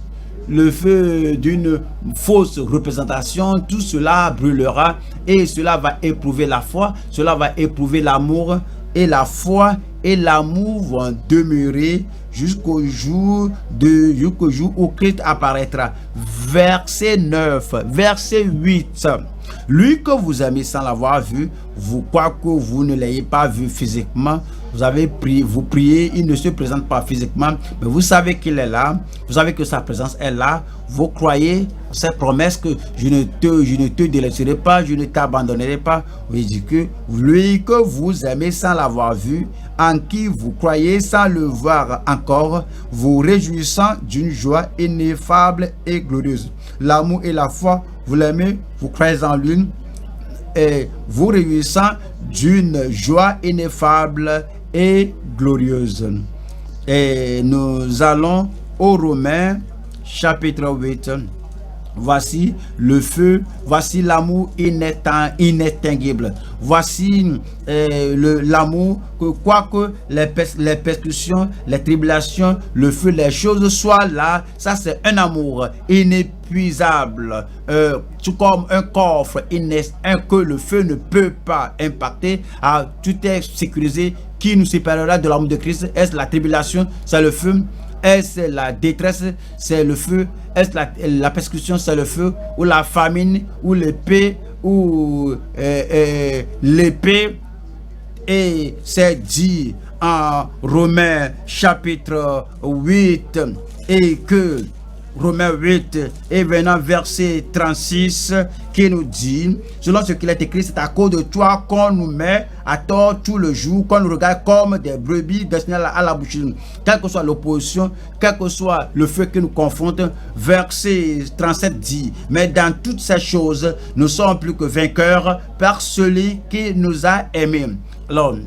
le feu d'une fausse représentation, tout cela brûlera et cela va éprouver la foi, cela va éprouver l'amour, et la foi et l'amour vont demeurer jusqu'au jour où Christ apparaîtra. Verset 9, verset 8. Lui que vous aimez sans l'avoir vu, vous croyez que vous ne l'ayez pas vu physiquement, vous priez, il ne se présente pas physiquement, mais vous savez qu'il est là, vous savez que sa présence est là, vous croyez cette promesse que je ne te délaisserai pas, je ne t'abandonnerai pas. Il dit que lui que vous aimez sans l'avoir vu, en qui vous croyez sans le voir encore, vous réjouissant d'une joie ineffable et glorieuse. L'amour et la foi, vous l'aimez, vous croyez en lui, et vous réjouissant d'une joie ineffable et glorieuse. Et nous allons aux Romains chapitre 8. Voici le feu, voici l'amour inéteignible. Voici l'amour que quoique les persécutions, les tribulations, le feu, les choses soient là, ça c'est un amour inépuisable, tout comme un coffre que le feu ne peut pas impacter. Tout est sécurisé. Qui nous séparera de l'amour de Christ? Est-ce la tribulation? C'est le feu. Est-ce la détresse? C'est le feu. Est-ce la persécution? C'est le feu. Ou la famine? Ou l'épée? Ou l'épée? Et c'est dit en Romains chapitre 8 et que Romains 8 et venant verset 36 qui nous dit selon ce qu'il est écrit, c'est à cause de toi qu'on nous met à tort tout le jour, qu'on nous regarde comme des brebis destinées à la boucherie. Quelle que soit l'opposition, quel que soit le feu qui nous confronte, verset 37 dit mais dans toutes ces choses nous sommes plus que vainqueurs par celui qui nous a aimés. Alors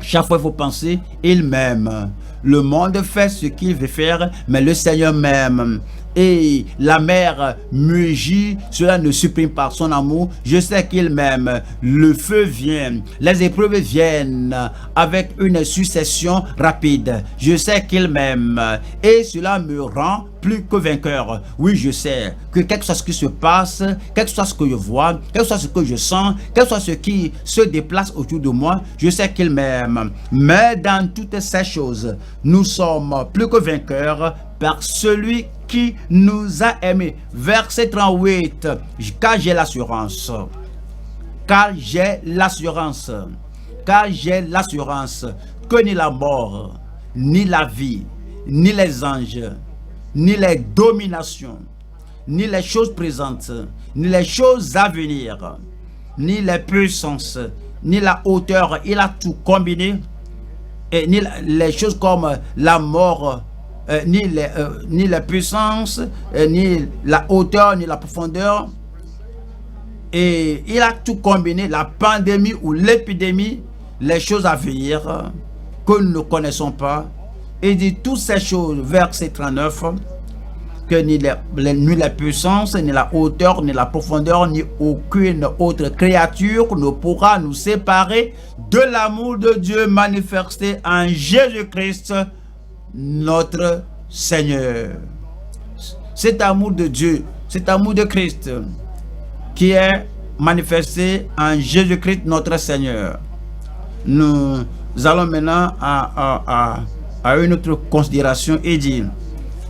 chaque fois il faut penser il m'aime. Le monde fait ce qu'il veut faire, mais le Seigneur m'aime. Et la mer mugit, cela ne supprime pas son amour. Je sais qu'il m'aime. Le feu vient, les épreuves viennent avec une succession rapide. Je sais qu'il m'aime et cela me rend plus que vainqueur. Oui, je sais que quel que soit ce qui se passe, quel que soit ce que je vois, quel que soit ce que je sens, quel que soit ce qui se déplace autour de moi, je sais qu'il m'aime. Mais dans toutes ces choses, nous sommes plus que vainqueurs par celui qui nous a aimés. Verset 38. Car j'ai l'assurance. Car j'ai l'assurance. Car j'ai l'assurance que ni la mort, ni la vie, ni les anges, ni les dominations, ni les choses présentes, ni les choses à venir, ni les puissances, ni la hauteur, il a tout combiné, et ni les choses comme la mort, ni les puissances, ni la hauteur, ni la profondeur. Et il a tout combiné, la pandémie ou l'épidémie, les choses à venir que nous ne connaissons pas. Il dit toutes ces choses, verset 39, que ni la puissance, ni la hauteur, ni la profondeur, ni aucune autre créature ne pourra nous séparer de l'amour de Dieu manifesté en Jésus-Christ, notre Seigneur. Cet amour de Dieu, cet amour de Christ qui est manifesté en Jésus-Christ, notre Seigneur. Nous allons maintenant à à une autre considération et dit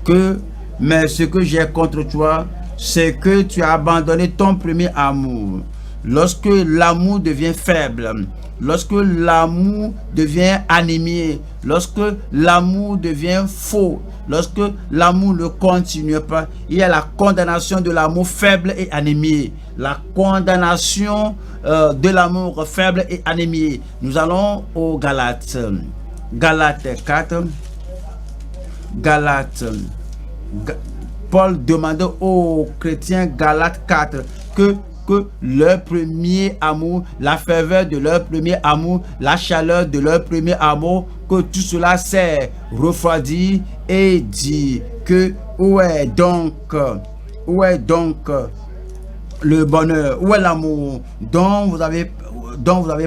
que, mais ce que j'ai contre toi, c'est que tu as abandonné ton premier amour. Lorsque l'amour devient faible, lorsque l'amour devient anémié, lorsque l'amour devient faux, lorsque l'amour ne continue pas, il y a la condamnation de l'amour faible et anémié. La condamnation de l'amour faible et anémié. Nous allons aux Galates. Galates 4. Galates. Paul demande aux chrétiens Galates 4 que leur premier amour, la ferveur de leur premier amour, la chaleur de leur premier amour, que tout cela s'est refroidi et dit que où est donc le bonheur, où est l'amour dont vous avez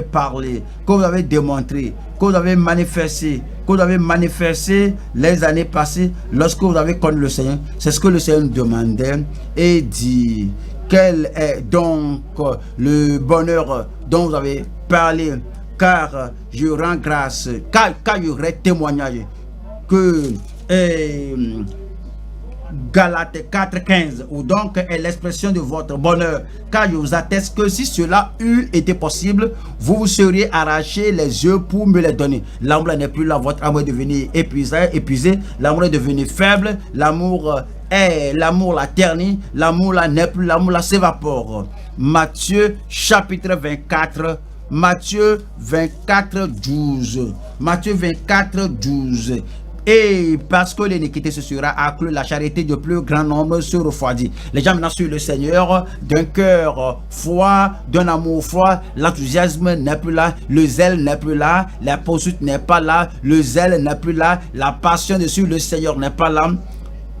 parlé, que vous avez démontré, que vous avez manifesté, les années passées lorsque vous avez connu le Seigneur. C'est ce que le Seigneur nous demandait et dit. Quel est donc le bonheur dont vous avez parlé? Car je rends grâce, car il y aurait témoignage que Galates 4:15, où donc est l'expression de votre bonheur. Car je vous atteste que si cela eût été possible, vous vous seriez arraché les yeux pour me les donner. L'amour n'est plus là, votre amour est devenu épuisé, l'amour est devenu faible, l'amour la ternit, l'amour là n'est plus, l'amour là s'évapore. Matthieu chapitre 24, Matthieu 24:12. Matthieu 24:12. Et parce que l'iniquité se sera accrue, la charité de plus grand nombre se refroidit. Les gens maintenant suivent le Seigneur d'un cœur froid, d'un amour froid. L'enthousiasme n'est plus là, le zèle n'est plus là, la poursuite n'est pas là, le zèle n'est plus là, la passion de suivre le Seigneur n'est pas là.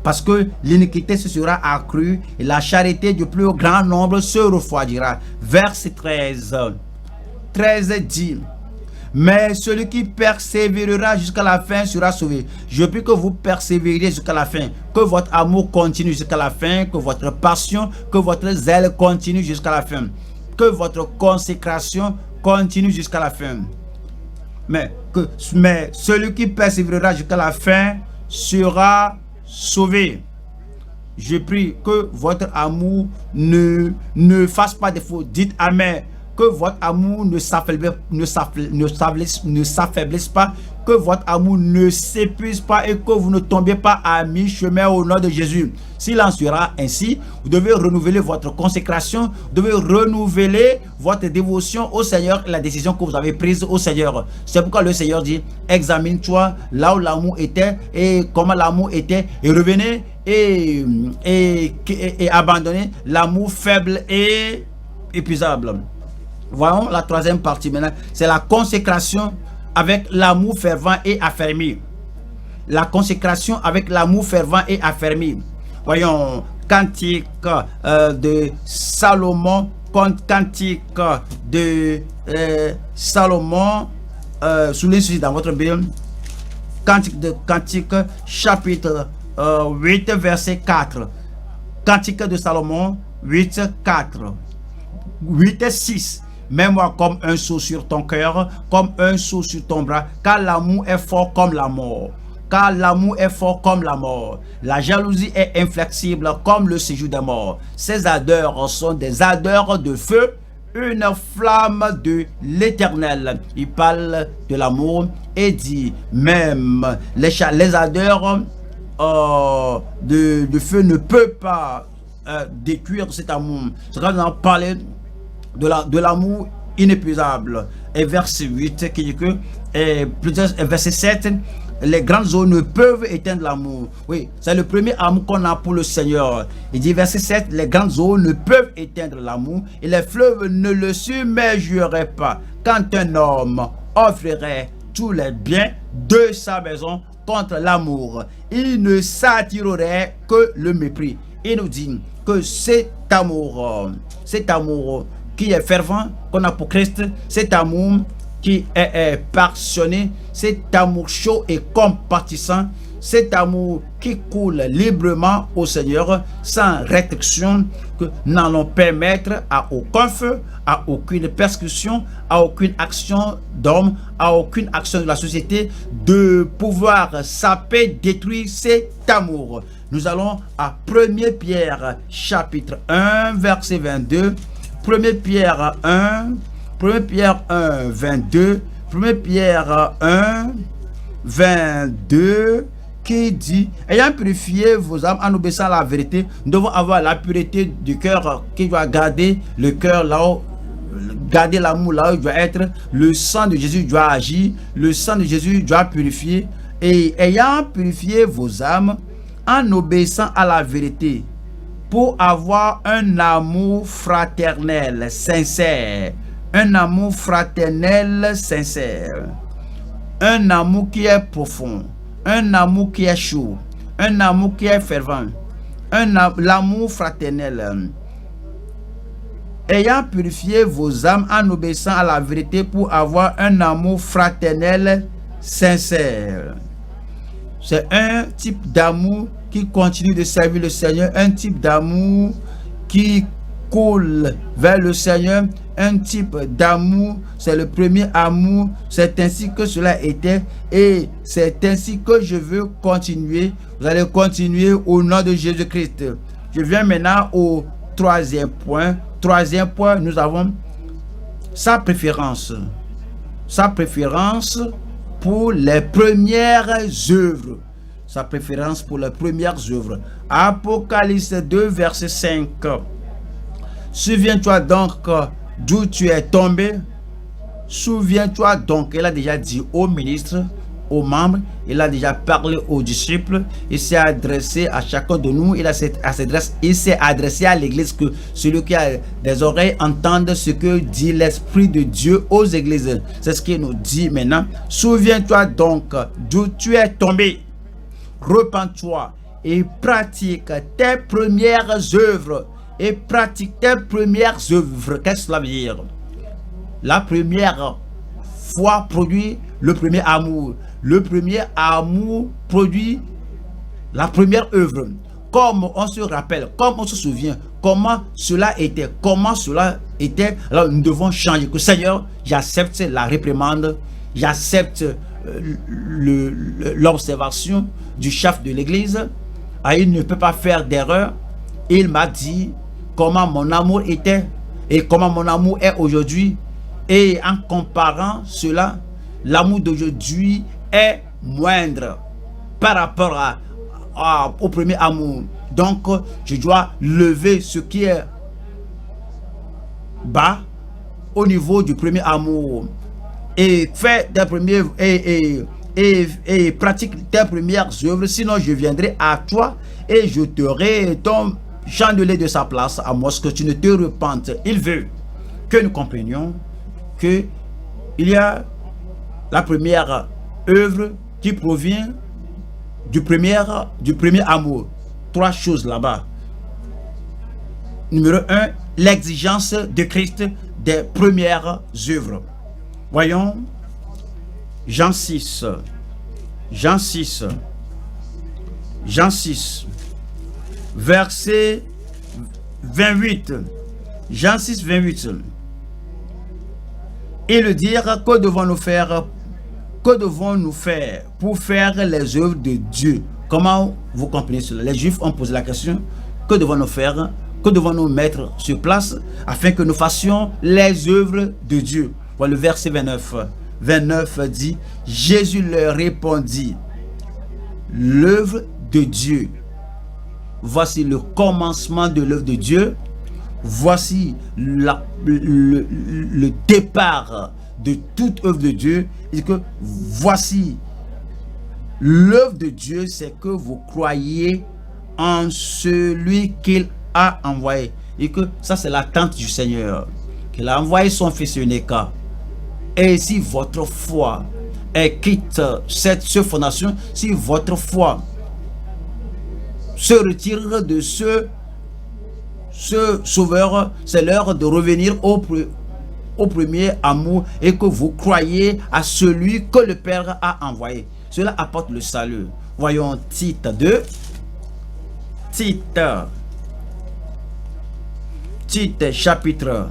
Parce que l'iniquité se sera accrue et la charité du plus grand nombre se refroidira. Verset 13. 13 dit: mais celui qui persévérera jusqu'à la fin sera sauvé. Je prie que vous persévériez jusqu'à la fin, que votre amour continue jusqu'à la fin, que votre passion, que votre zèle continue jusqu'à la fin, que votre consécration continue jusqu'à la fin. Mais celui qui persévérera jusqu'à la fin sera sauvé. Je prie que votre amour ne fasse pas défaut. Dites Amen. Que votre amour ne s'affaiblisse pas, que votre amour ne s'épuise pas et que vous ne tombiez pas à mi-chemin au nom de Jésus. S'il en sera ainsi, vous devez renouveler votre consécration, vous devez renouveler votre dévotion au Seigneur et la décision que vous avez prise au Seigneur. C'est pourquoi le Seigneur dit: examine-toi là où l'amour était et comment l'amour était, et revenez et abandonnez l'amour faible et épuisable. Voyons la troisième partie maintenant, c'est la consécration avec l'amour fervent et affermi. La consécration avec l'amour fervent et affermi. Voyons, cantique de Salomon, cantique de Salomon, soulignez ceci dans votre Bible. Cantique chapitre 8 verset 4. Cantique de Salomon 8:4. 8:6. Mets-moi comme un sceau sur ton cœur, comme un sceau sur ton bras, car l'amour est fort comme la mort. Car l'amour est fort comme la mort. La jalousie est inflexible comme le séjour des morts. Ces ardeurs sont des ardeurs de feu, une flamme de l'Éternel. Il parle de l'amour et dit même les ardeurs de feu ne peuvent pas détruire cet amour. C'est quand on en parlait de l'amour inépuisable. Et verset 8 qui dit que verset 7, les grandes eaux ne peuvent éteindre l'amour. Oui, c'est le premier amour qu'on a pour le Seigneur. Il dit verset 7, les grandes eaux ne peuvent éteindre l'amour et les fleuves ne le submergeraient pas. Quand un homme offrirait tous les biens de sa maison contre l'amour, il ne s'attirerait que le mépris. Il nous dit que cet amour qui est fervent, qu'on a pour Christ, cet amour qui est passionné, cet amour chaud et compatissant, cet amour qui coulent librement au Seigneur sans restriction, que n'allons permettre à aucun feu, à aucune persécution, à aucune action d'homme, à aucune action de la société de pouvoir saper, détruire cet amour. Nous allons à 1 Pierre chapitre 1 verset 22. 1 Pierre 1, 1 Pierre 1 22, 1 Pierre 1 22 qui dit: ayant purifié vos âmes en obéissant à la vérité, nous devons avoir la pureté du cœur qui doit garder le cœur là où, garder l'amour là où il doit être. Le sang de Jésus doit agir, le sang de Jésus doit purifier. Et ayant purifié vos âmes en obéissant à la vérité, pour avoir un amour fraternel sincère, un amour fraternel sincère, un amour qui est profond, un amour qui est chaud, un amour qui est fervent, l'amour fraternel. Ayant purifié vos âmes en obéissant à la vérité pour avoir un amour fraternel sincère. C'est un type d'amour qui continue de servir le Seigneur, un type d'amour qui coule vers le Seigneur, un type d'amour, c'est le premier amour. C'est ainsi que cela était et c'est ainsi que je veux continuer. Vous allez continuer au nom de Jésus-Christ. Je viens maintenant au troisième point. Troisième point, nous avons sa préférence. Sa préférence pour les premières œuvres. Sa préférence pour les premières œuvres. Apocalypse 2, verset 5. Souviens-toi donc d'où tu es tombé. Souviens-toi donc. Il a déjà dit aux ministres, aux membres, il a déjà parlé aux disciples, il s'est adressé à chacun de nous, il s'est adressé à l'église, que celui qui a des oreilles entende ce que dit l'Esprit de Dieu aux églises. C'est ce qu'il nous dit maintenant. Souviens-toi donc d'où tu es tombé. Repens-toi et pratique tes premières œuvres. Et pratique tes premières œuvres. Qu'est-ce que cela veut dire? La première foi produit le premier amour. Le premier amour produit la première œuvre. Comme on se rappelle, comme on se souvient, comment cela était, alors nous devons changer. Que Seigneur, j'accepte la réprimande, j'accepte l'observation du chef de l'église. Il ne peut pas faire d'erreur. Il m'a dit comment mon amour était et comment mon amour est aujourd'hui. Et en comparant cela, l'amour d'aujourd'hui est moindre par rapport au premier amour. Donc, je dois lever ce qui est bas au niveau du premier amour et faire des premiers et pratique tes premières œuvres. Sinon, je viendrai à toi et je te ton chandelier de sa place à moi, ce que tu ne te repentes. Il veut que nous comprenions que il y a la première œuvre qui provient du premier amour. Trois choses là-bas. Numéro 1, l'exigence de Christ des premières œuvres. Voyons Jean 6, verset 28. Jean 6, 28. Et le dire, que devons-nous faire? Que devons-nous faire pour faire les œuvres de Dieu? Comment vous comprenez cela? Les Juifs ont posé la question, que devons-nous faire? Que devons-nous mettre sur place afin que nous fassions les œuvres de Dieu? Voilà le verset 29. 29 dit, Jésus leur répondit, l'œuvre de Dieu. Voici le commencement de l'œuvre de Dieu. Voici le départ de toute œuvre de Dieu. Et que voici l'œuvre de Dieu, c'est que vous croyez en celui qu'il a envoyé. Et que ça, c'est l'attente du Seigneur, qu'il a envoyé son fils unique. Et si votre foi quitte cette fondation, si votre foi se retire de ce sauveur, c'est l'heure de revenir au premier amour et que vous croyez à celui que le Père a envoyé. Cela apporte le salut. Voyons Tite 2. Tite chapitre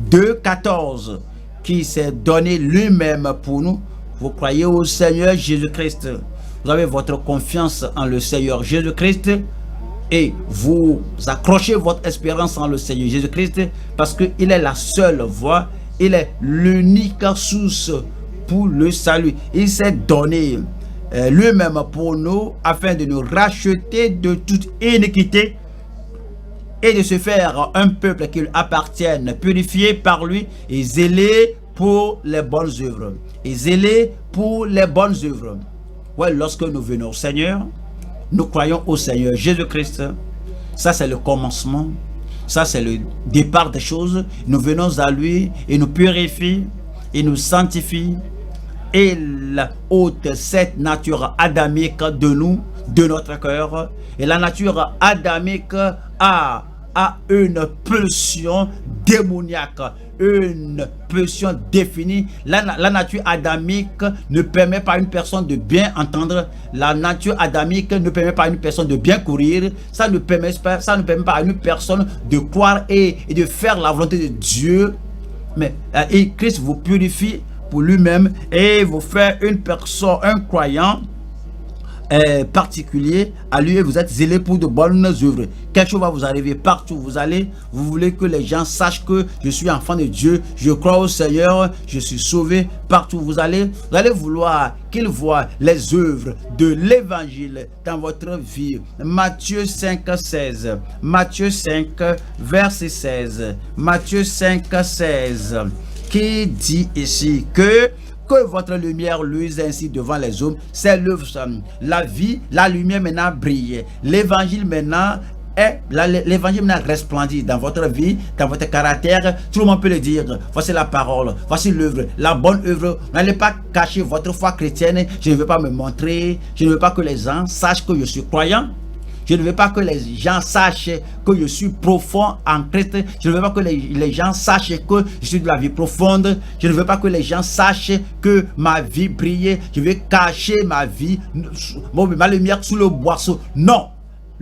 2, 14, qui s'est donné lui-même pour nous. Vous croyez au Seigneur Jésus-Christ. Vous avez votre confiance en le Seigneur Jésus-Christ et vous accrochez votre espérance en le Seigneur Jésus-Christ parce qu'il est la seule voie, il est l'unique source pour le salut. Il s'est donné lui-même pour nous afin de nous racheter de toute iniquité et de se faire un peuple qui lui appartienne, purifié par lui et zélé pour les bonnes œuvres. Et zélé pour les bonnes œuvres. Ouais, lorsque nous venons au Seigneur, nous croyons au Seigneur Jésus-Christ. Ça, c'est le commencement. Ça, c'est le départ des choses. Nous venons à lui, il nous purifie, il nous sanctifie. Et il ôte cette nature adamique de nous, de notre cœur. Et la nature adamique a une pulsion démoniaque, une pulsion définie. La nature adamique ne permet pas à une personne de bien entendre. La nature adamique ne permet pas à une personne de bien courir. Ça ne permet pas à une personne de croire et de faire la volonté de Dieu. Mais et Christ vous purifie pour lui-même et vous fait une personne, un croyant particulier à lui, et vous êtes zélé pour de bonnes œuvres. Quelque chose va vous arriver partout où vous allez. Vous voulez que les gens sachent que je suis enfant de Dieu, je crois au Seigneur, je suis sauvé. Partout où vous allez vouloir qu'ils voient les œuvres de l'évangile dans votre vie. Matthieu 5, 16. Matthieu 5, verset 16. Matthieu 5, 16. Qui dit ici que votre lumière luise ainsi devant les hommes. C'est l'œuvre, la vie, la lumière maintenant brille. L'évangile maintenant l'évangile maintenant resplendit dans votre vie, dans votre caractère. Tout le monde peut le dire. Voici la parole, voici l'œuvre, la bonne œuvre. N'allez pas cacher votre foi chrétienne. Je ne veux pas me montrer. Je ne veux pas que les gens sachent que je suis croyant. Je ne veux pas que les gens sachent que je suis profond en Christ. Je ne veux pas que les gens sachent que je suis de la vie profonde. Je ne veux pas que les gens sachent que ma vie brille. Je vais cacher ma vie, ma lumière sous le boisseau. Non!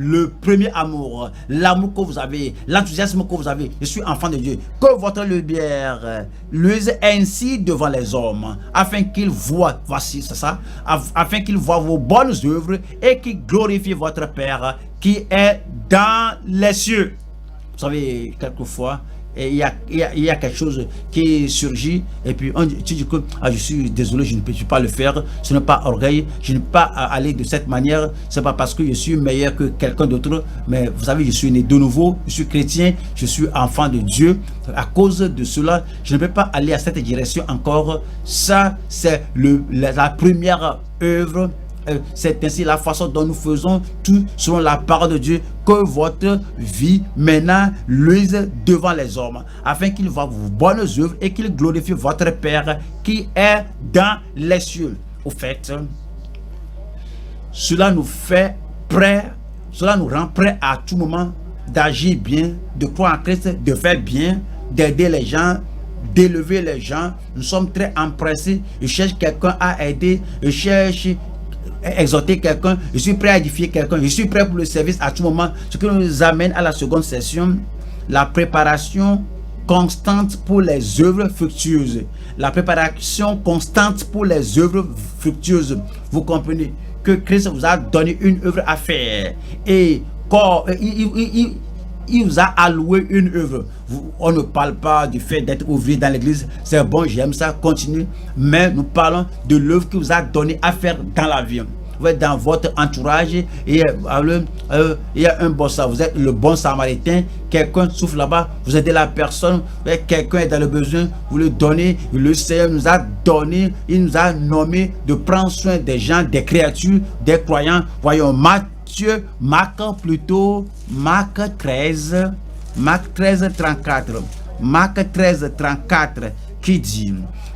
Le premier amour, l'amour que vous avez, l'enthousiasme que vous avez, je suis enfant de Dieu. Que votre lumière luise ainsi devant les hommes, afin qu'ils voient, voici, c'est ça, afin qu'ils voient vos bonnes œuvres et qu'ils glorifient votre Père qui est dans les cieux. Vous savez, quelquefois, il y a quelque chose qui surgit et puis tu dis que je suis désolé, je ne peux pas le faire. Ce n'est pas orgueil, je ne peux pas aller de cette manière. C'est pas parce que je suis meilleur que quelqu'un d'autre, mais vous savez, je suis né de nouveau, je suis chrétien, je suis enfant de Dieu. À cause de cela, je ne peux pas aller à cette direction encore. Ça, c'est la première œuvre. C'est ainsi la façon dont nous faisons tout selon la parole de Dieu. Que votre vie maintenant luise devant les hommes, afin qu'ils voient vos bonnes œuvres et qu'ils glorifient votre Père qui est dans les cieux. Au fait, cela nous fait prêt, cela nous rend prêt à tout moment d'agir bien, de croire en Christ, de faire bien, d'aider les gens, d'élever les gens. Nous sommes très empressés. Je cherche quelqu'un à aider, je cherche exhorter quelqu'un, je suis prêt à édifier quelqu'un, je suis prêt pour le service à tout moment. Ce qui nous amène à la seconde session, la préparation constante pour les œuvres fructueuses. La préparation constante pour les œuvres fructueuses. Vous comprenez que Christ vous a donné une œuvre à faire et quand il vous a alloué une œuvre. On ne parle pas du fait d'être ouvrier dans l'église, c'est bon, j'aime ça, continue. Mais nous parlons de l'œuvre qu'il vous a donné à faire dans la vie. Vous êtes dans votre entourage et il y a un bon ça, vous êtes le bon samaritain, quelqu'un souffre là-bas, vous aidez la personne, quelqu'un est dans le besoin, vous le donnez. Le Seigneur nous a donné, il nous a nommé de prendre soin des gens, des créatures, des croyants. Voyons Marc 13, 34. Marc 13, 34 qui dit: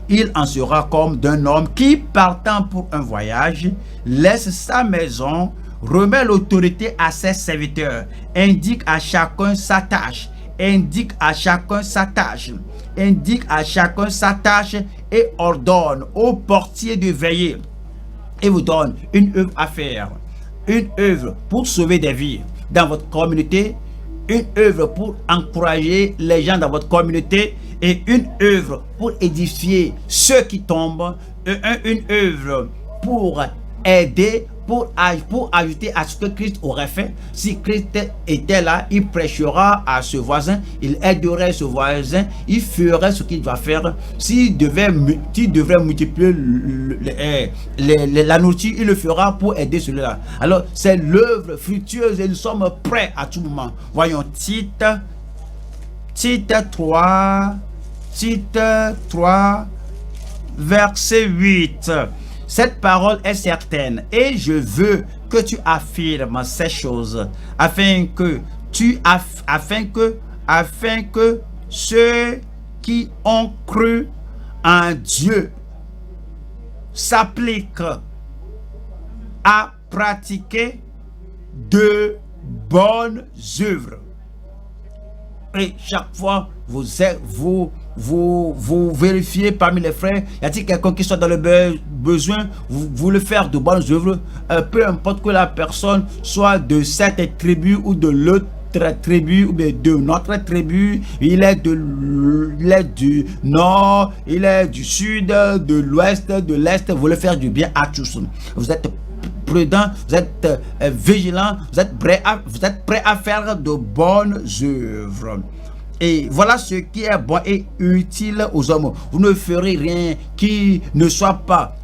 il en sera comme d'un homme qui, partant pour un voyage, laisse sa maison, remet l'autorité à ses serviteurs, indique à chacun sa tâche, et ordonne au portier de veiller. il vous donne une œuvre à faire, une œuvre pour sauver des vies dans votre communauté, une œuvre pour encourager les gens dans votre communauté et une œuvre pour édifier ceux qui tombent, une œuvre pour aider, pour ajouter à ce que Christ aurait fait. Si Christ était là, il prêchera à ce voisin, il aiderait ce voisin, il ferait ce qu'il doit faire. S'il devrait multiplier la nourriture, il le fera pour aider celui-là. Alors, c'est l'œuvre fructueuse et nous sommes prêts à tout moment. Voyons Tite 3, verset 8. Cette parole est certaine et je veux que tu affirmes ces choses afin que ceux qui ont cru en Dieu s'appliquent à pratiquer de bonnes œuvres. Et chaque fois, vous vérifiez parmi les frères, y a-t-il quelqu'un qui soit dans le besoin, vous voulez faire de bonnes œuvres, peu importe que la personne soit de cette tribu ou de l'autre tribu ou bien de notre tribu, il est du nord, il est du sud, de l'ouest, de l'est, vous voulez faire du bien à tous. Vous êtes prudent, vous êtes vigilant, vous êtes prêt à faire de bonnes œuvres. Et voilà ce qui est bon et utile aux hommes. Vous ne ferez rien qui ne soit pas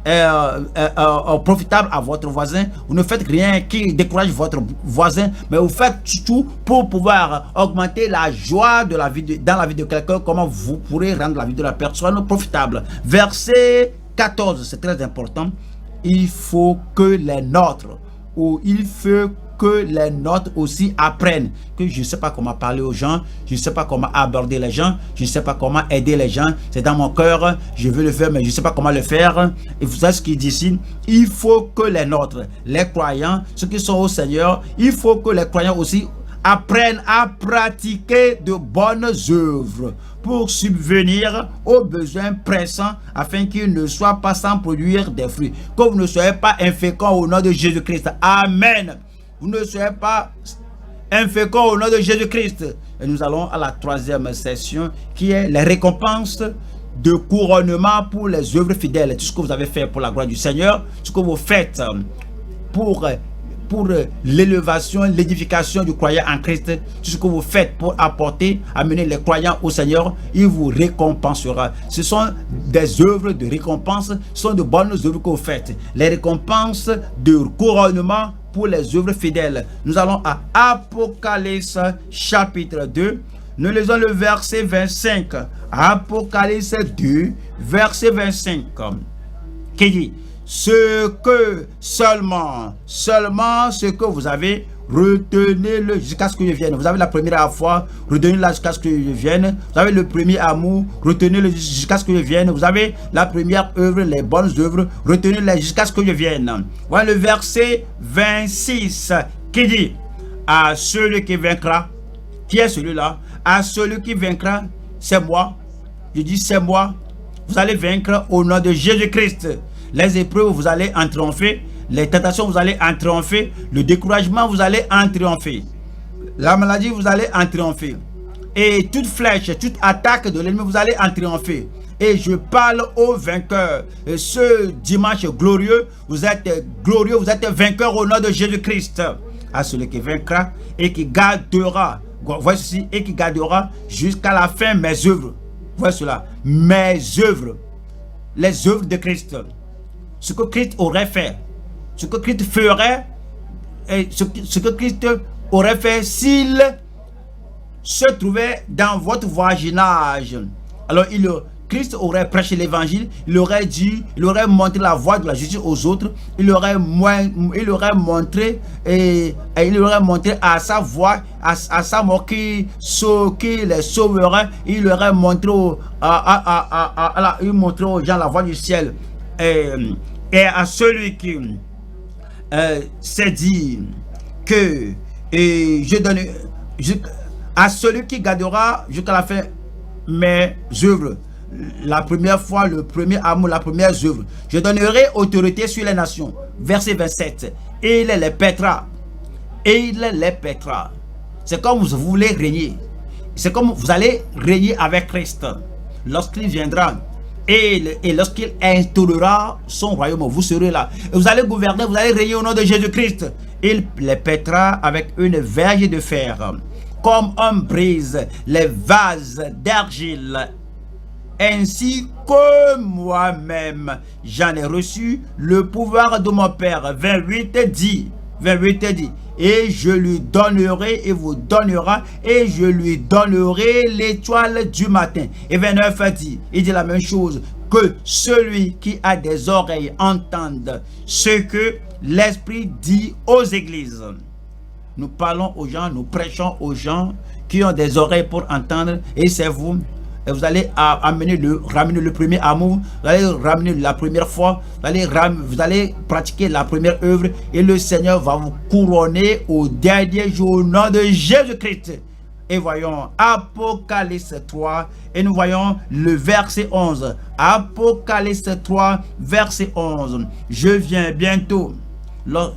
profitable à votre voisin. Vous ne faites rien qui décourage votre voisin, mais vous faites tout pour pouvoir augmenter la joie de la vie dans la vie de quelqu'un. Comment vous pourrez rendre la vie de la personne profitable. Verset 14, c'est très important. Il faut que les nôtres, ou il faut que les nôtres aussi apprennent que je ne sais pas comment parler aux gens, je ne sais pas comment aborder les gens, je ne sais pas comment aider les gens, c'est dans mon cœur, je veux le faire mais je ne sais pas comment le faire. Et vous savez ce qu'il dit ici, il faut que les nôtres, les croyants, ceux qui sont au Seigneur, il faut que les croyants aussi apprennent à pratiquer de bonnes œuvres pour subvenir aux besoins pressants afin qu'ils ne soient pas sans produire des fruits. Que vous ne soyez pas inféconds au nom de Jésus-Christ. Amen. Vous ne soyez pas inféconds au nom de Jésus-Christ. Et nous allons à la troisième session qui est les récompenses de couronnement pour les œuvres fidèles. Tout ce que vous avez fait pour la gloire du Seigneur, ce que vous faites pour l'élévation, l'édification du croyant en Christ, tout ce que vous faites pour amener les croyants au Seigneur, il vous récompensera. Ce sont des œuvres de récompense, ce sont de bonnes œuvres que vous faites. Les récompenses de couronnement pour les œuvres fidèles. Nous allons à Apocalypse chapitre 2. Nous lisons le verset 25. Apocalypse 2, verset 25. Qui dit: seulement ce que vous avez, retenez-le jusqu'à ce que je vienne. Vous avez la première foi, retenez-la jusqu'à ce que je vienne. Vous avez le premier amour, retenez-le jusqu'à ce que je vienne. Vous avez la première œuvre, les bonnes œuvres, retenez-les jusqu'à ce que je vienne. Voilà le verset 26 qui dit: à celui qui vaincra, qui est celui-là? À celui qui vaincra, c'est moi. Je dis c'est moi. Vous allez vaincre au nom de Jésus-Christ. Les épreuves, vous allez en triompher. Les tentations, vous allez en triompher. Le découragement, vous allez en triompher. La maladie, vous allez en triompher. Et toute flèche, toute attaque de l'ennemi, vous allez en triompher. Et je parle aux vainqueurs. Et ce dimanche glorieux, vous êtes glorieux, vous êtes vainqueurs au nom de Jésus-Christ. À celui qui vaincra et qui gardera, voici ceci, et qui gardera jusqu'à la fin mes œuvres. Voici cela, mes œuvres, les œuvres de Christ. Ce que Christ aurait fait, ce que Christ ferait, et ce que Christ aurait fait s'il se trouvait dans votre voisinage. Alors Christ aurait prêché l'évangile, il aurait dit, il aurait montré la voie de la justice aux autres, il aurait montré à sa voix, à sa mort qui les sauverait, il aurait montré aux gens la voie du ciel. Et à celui qui s'est dit que à celui qui gardera jusqu'à la fin mes œuvres, la première fois, le premier amour, la première œuvre. Je donnerai autorité sur les nations. Verset 27. Et il les pètera. Et il les pètera. C'est comme vous voulez régner. C'est comme vous allez régner avec Christ. Lorsqu'il viendra et lorsqu'il instaurera son royaume, vous serez là. Et vous allez gouverner, vous allez régner au nom de Jésus-Christ. Il les pètera avec une verge de fer. Comme on brise les vases d'argile. Ainsi que moi-même, j'en ai reçu le pouvoir de mon Père. 28 dit. Et je lui donnerai, et vous donnera, et je lui donnerai l'étoile du matin. Et 29 dit, il dit la même chose, que celui qui a des oreilles entende ce que l'Esprit dit aux églises. Nous parlons aux gens, nous prêchons aux gens qui ont des oreilles pour entendre, et c'est vous. Et vous allez ramener le premier amour, vous allez ramener la première foi, vous allez pratiquer la première œuvre et le Seigneur va vous couronner au dernier jour au nom de Jésus-Christ. Et voyons Apocalypse 3 et nous voyons le verset 11. Apocalypse 3 verset 11. Je viens bientôt.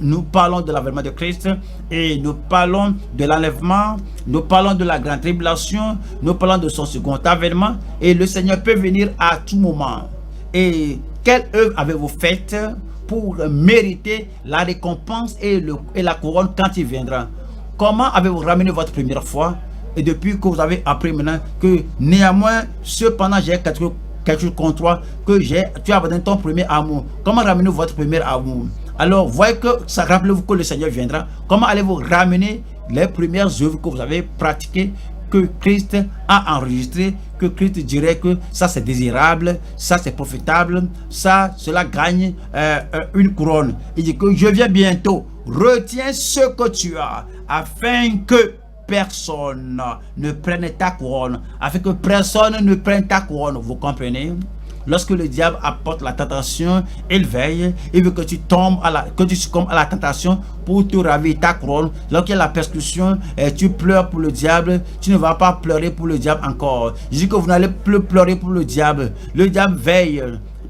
Nous parlons de l'avènement de Christ et nous parlons de l'enlèvement, nous parlons de la grande tribulation, nous parlons de son second avènement et le Seigneur peut venir à tout moment. Et quelle œuvre avez-vous faite pour mériter la récompense et la couronne quand il viendra? Comment avez-vous ramené votre première foi? Et depuis que vous avez appris maintenant que néanmoins, cependant j'ai quelque chose contre toi, que tu as abandonné ton premier amour. Comment ramener votre premier amour? Alors, voyez que ça, rappelez-vous que le Seigneur viendra. Comment allez-vous ramener les premières œuvres que vous avez pratiquées, que Christ a enregistrées, que Christ dirait que ça c'est désirable, ça c'est profitable, cela gagne une couronne. Il dit que je viens bientôt. Retiens ce que tu as, afin que personne ne prenne ta couronne, afin que personne ne prenne ta couronne. Vous comprenez? Lorsque le diable apporte la tentation, il veille, il veut que tu succombes à la tentation pour te ravir ta couronne. Lorsqu'il y a la persécution, tu pleures pour le diable, tu ne vas pas pleurer pour le diable encore. Je dis que vous n'allez plus pleurer pour le diable. Le diable veille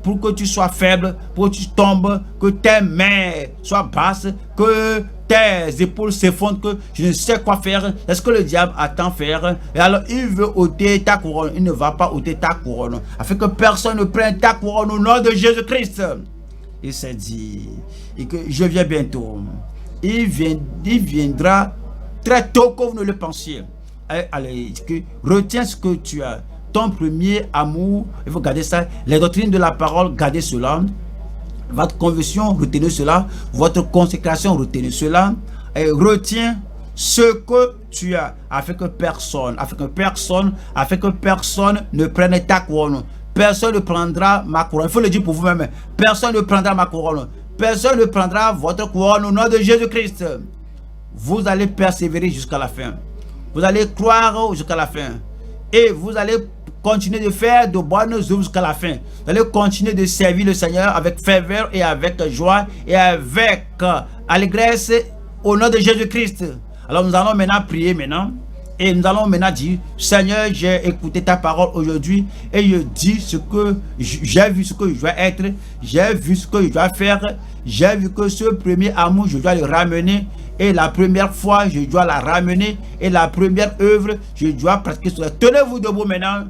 pour que tu sois faible, pour que tu tombes, que tes mains soient basses, que tes épaules s'effondrent, que je ne sais quoi faire. Est-ce que le diable attend faire? Et alors il veut ôter ta couronne. Il ne va pas ôter ta couronne, afin que personne ne prenne ta couronne au nom de Jésus-Christ. Il s'est dit et que je viens bientôt. Il viendra très tôt que vous ne le pensiez. Allez, retiens ce que tu as. Ton premier amour, il faut garder ça. Les doctrines de la parole, gardez cela. Votre conversion, retenez cela. Votre consécration, retenez cela. Et retiens ce que tu as, afin que personne ne prenne ta couronne. Personne ne prendra ma couronne. Il faut le dire pour vous-même. Personne ne prendra ma couronne. Personne ne prendra votre couronne au nom de Jésus-Christ. Vous allez persévérer jusqu'à la fin. Vous allez croire jusqu'à la fin. Et vous allez continuer de faire de bonnes œuvres jusqu'à la fin. Vous allez continuer de servir le Seigneur avec ferveur et avec joie et avec allégresse au nom de Jésus-Christ. Alors nous allons maintenant prier maintenant. Et nous allons maintenant dire, Seigneur, j'ai écouté ta parole aujourd'hui et je dis ce que j'ai vu, ce que je dois être, j'ai vu ce que je dois faire, j'ai vu que ce premier amour, je dois le ramener. Et la première fois, je dois la ramener. Et la première œuvre, je dois pratiquer cela. Tenez-vous debout maintenant.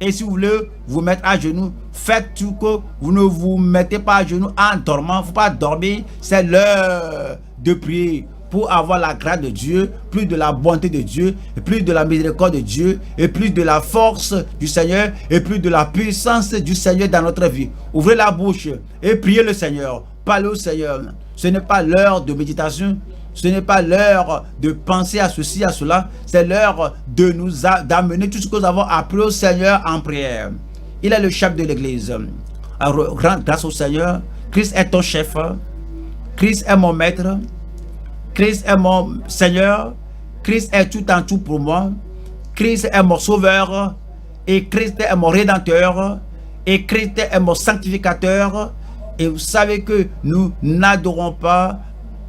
Et si vous voulez vous mettre à genoux, faites tout que vous ne vous mettez pas à genoux en dormant. Il ne faut pas dormir. C'est l'heure de prier pour avoir la grâce de Dieu, plus de la bonté de Dieu, et plus de la miséricorde de Dieu, et plus de la force du Seigneur, et plus de la puissance du Seigneur dans notre vie. Ouvrez la bouche et priez le Seigneur. Parlez au Seigneur. Ce n'est pas l'heure de méditation. Ce n'est pas l'heure de penser à ceci, à cela. C'est l'heure de d'amener tout ce que nous avons appris au Seigneur en prière. Il est le chef de l'église. Alors, rends grâce au Seigneur. Christ est ton chef. Christ est mon maître. Christ est mon Seigneur. Christ est tout en tout pour moi. Christ est mon sauveur. Et Christ est mon rédempteur. Et Christ est mon sanctificateur. Et vous savez que nous n'adorons pas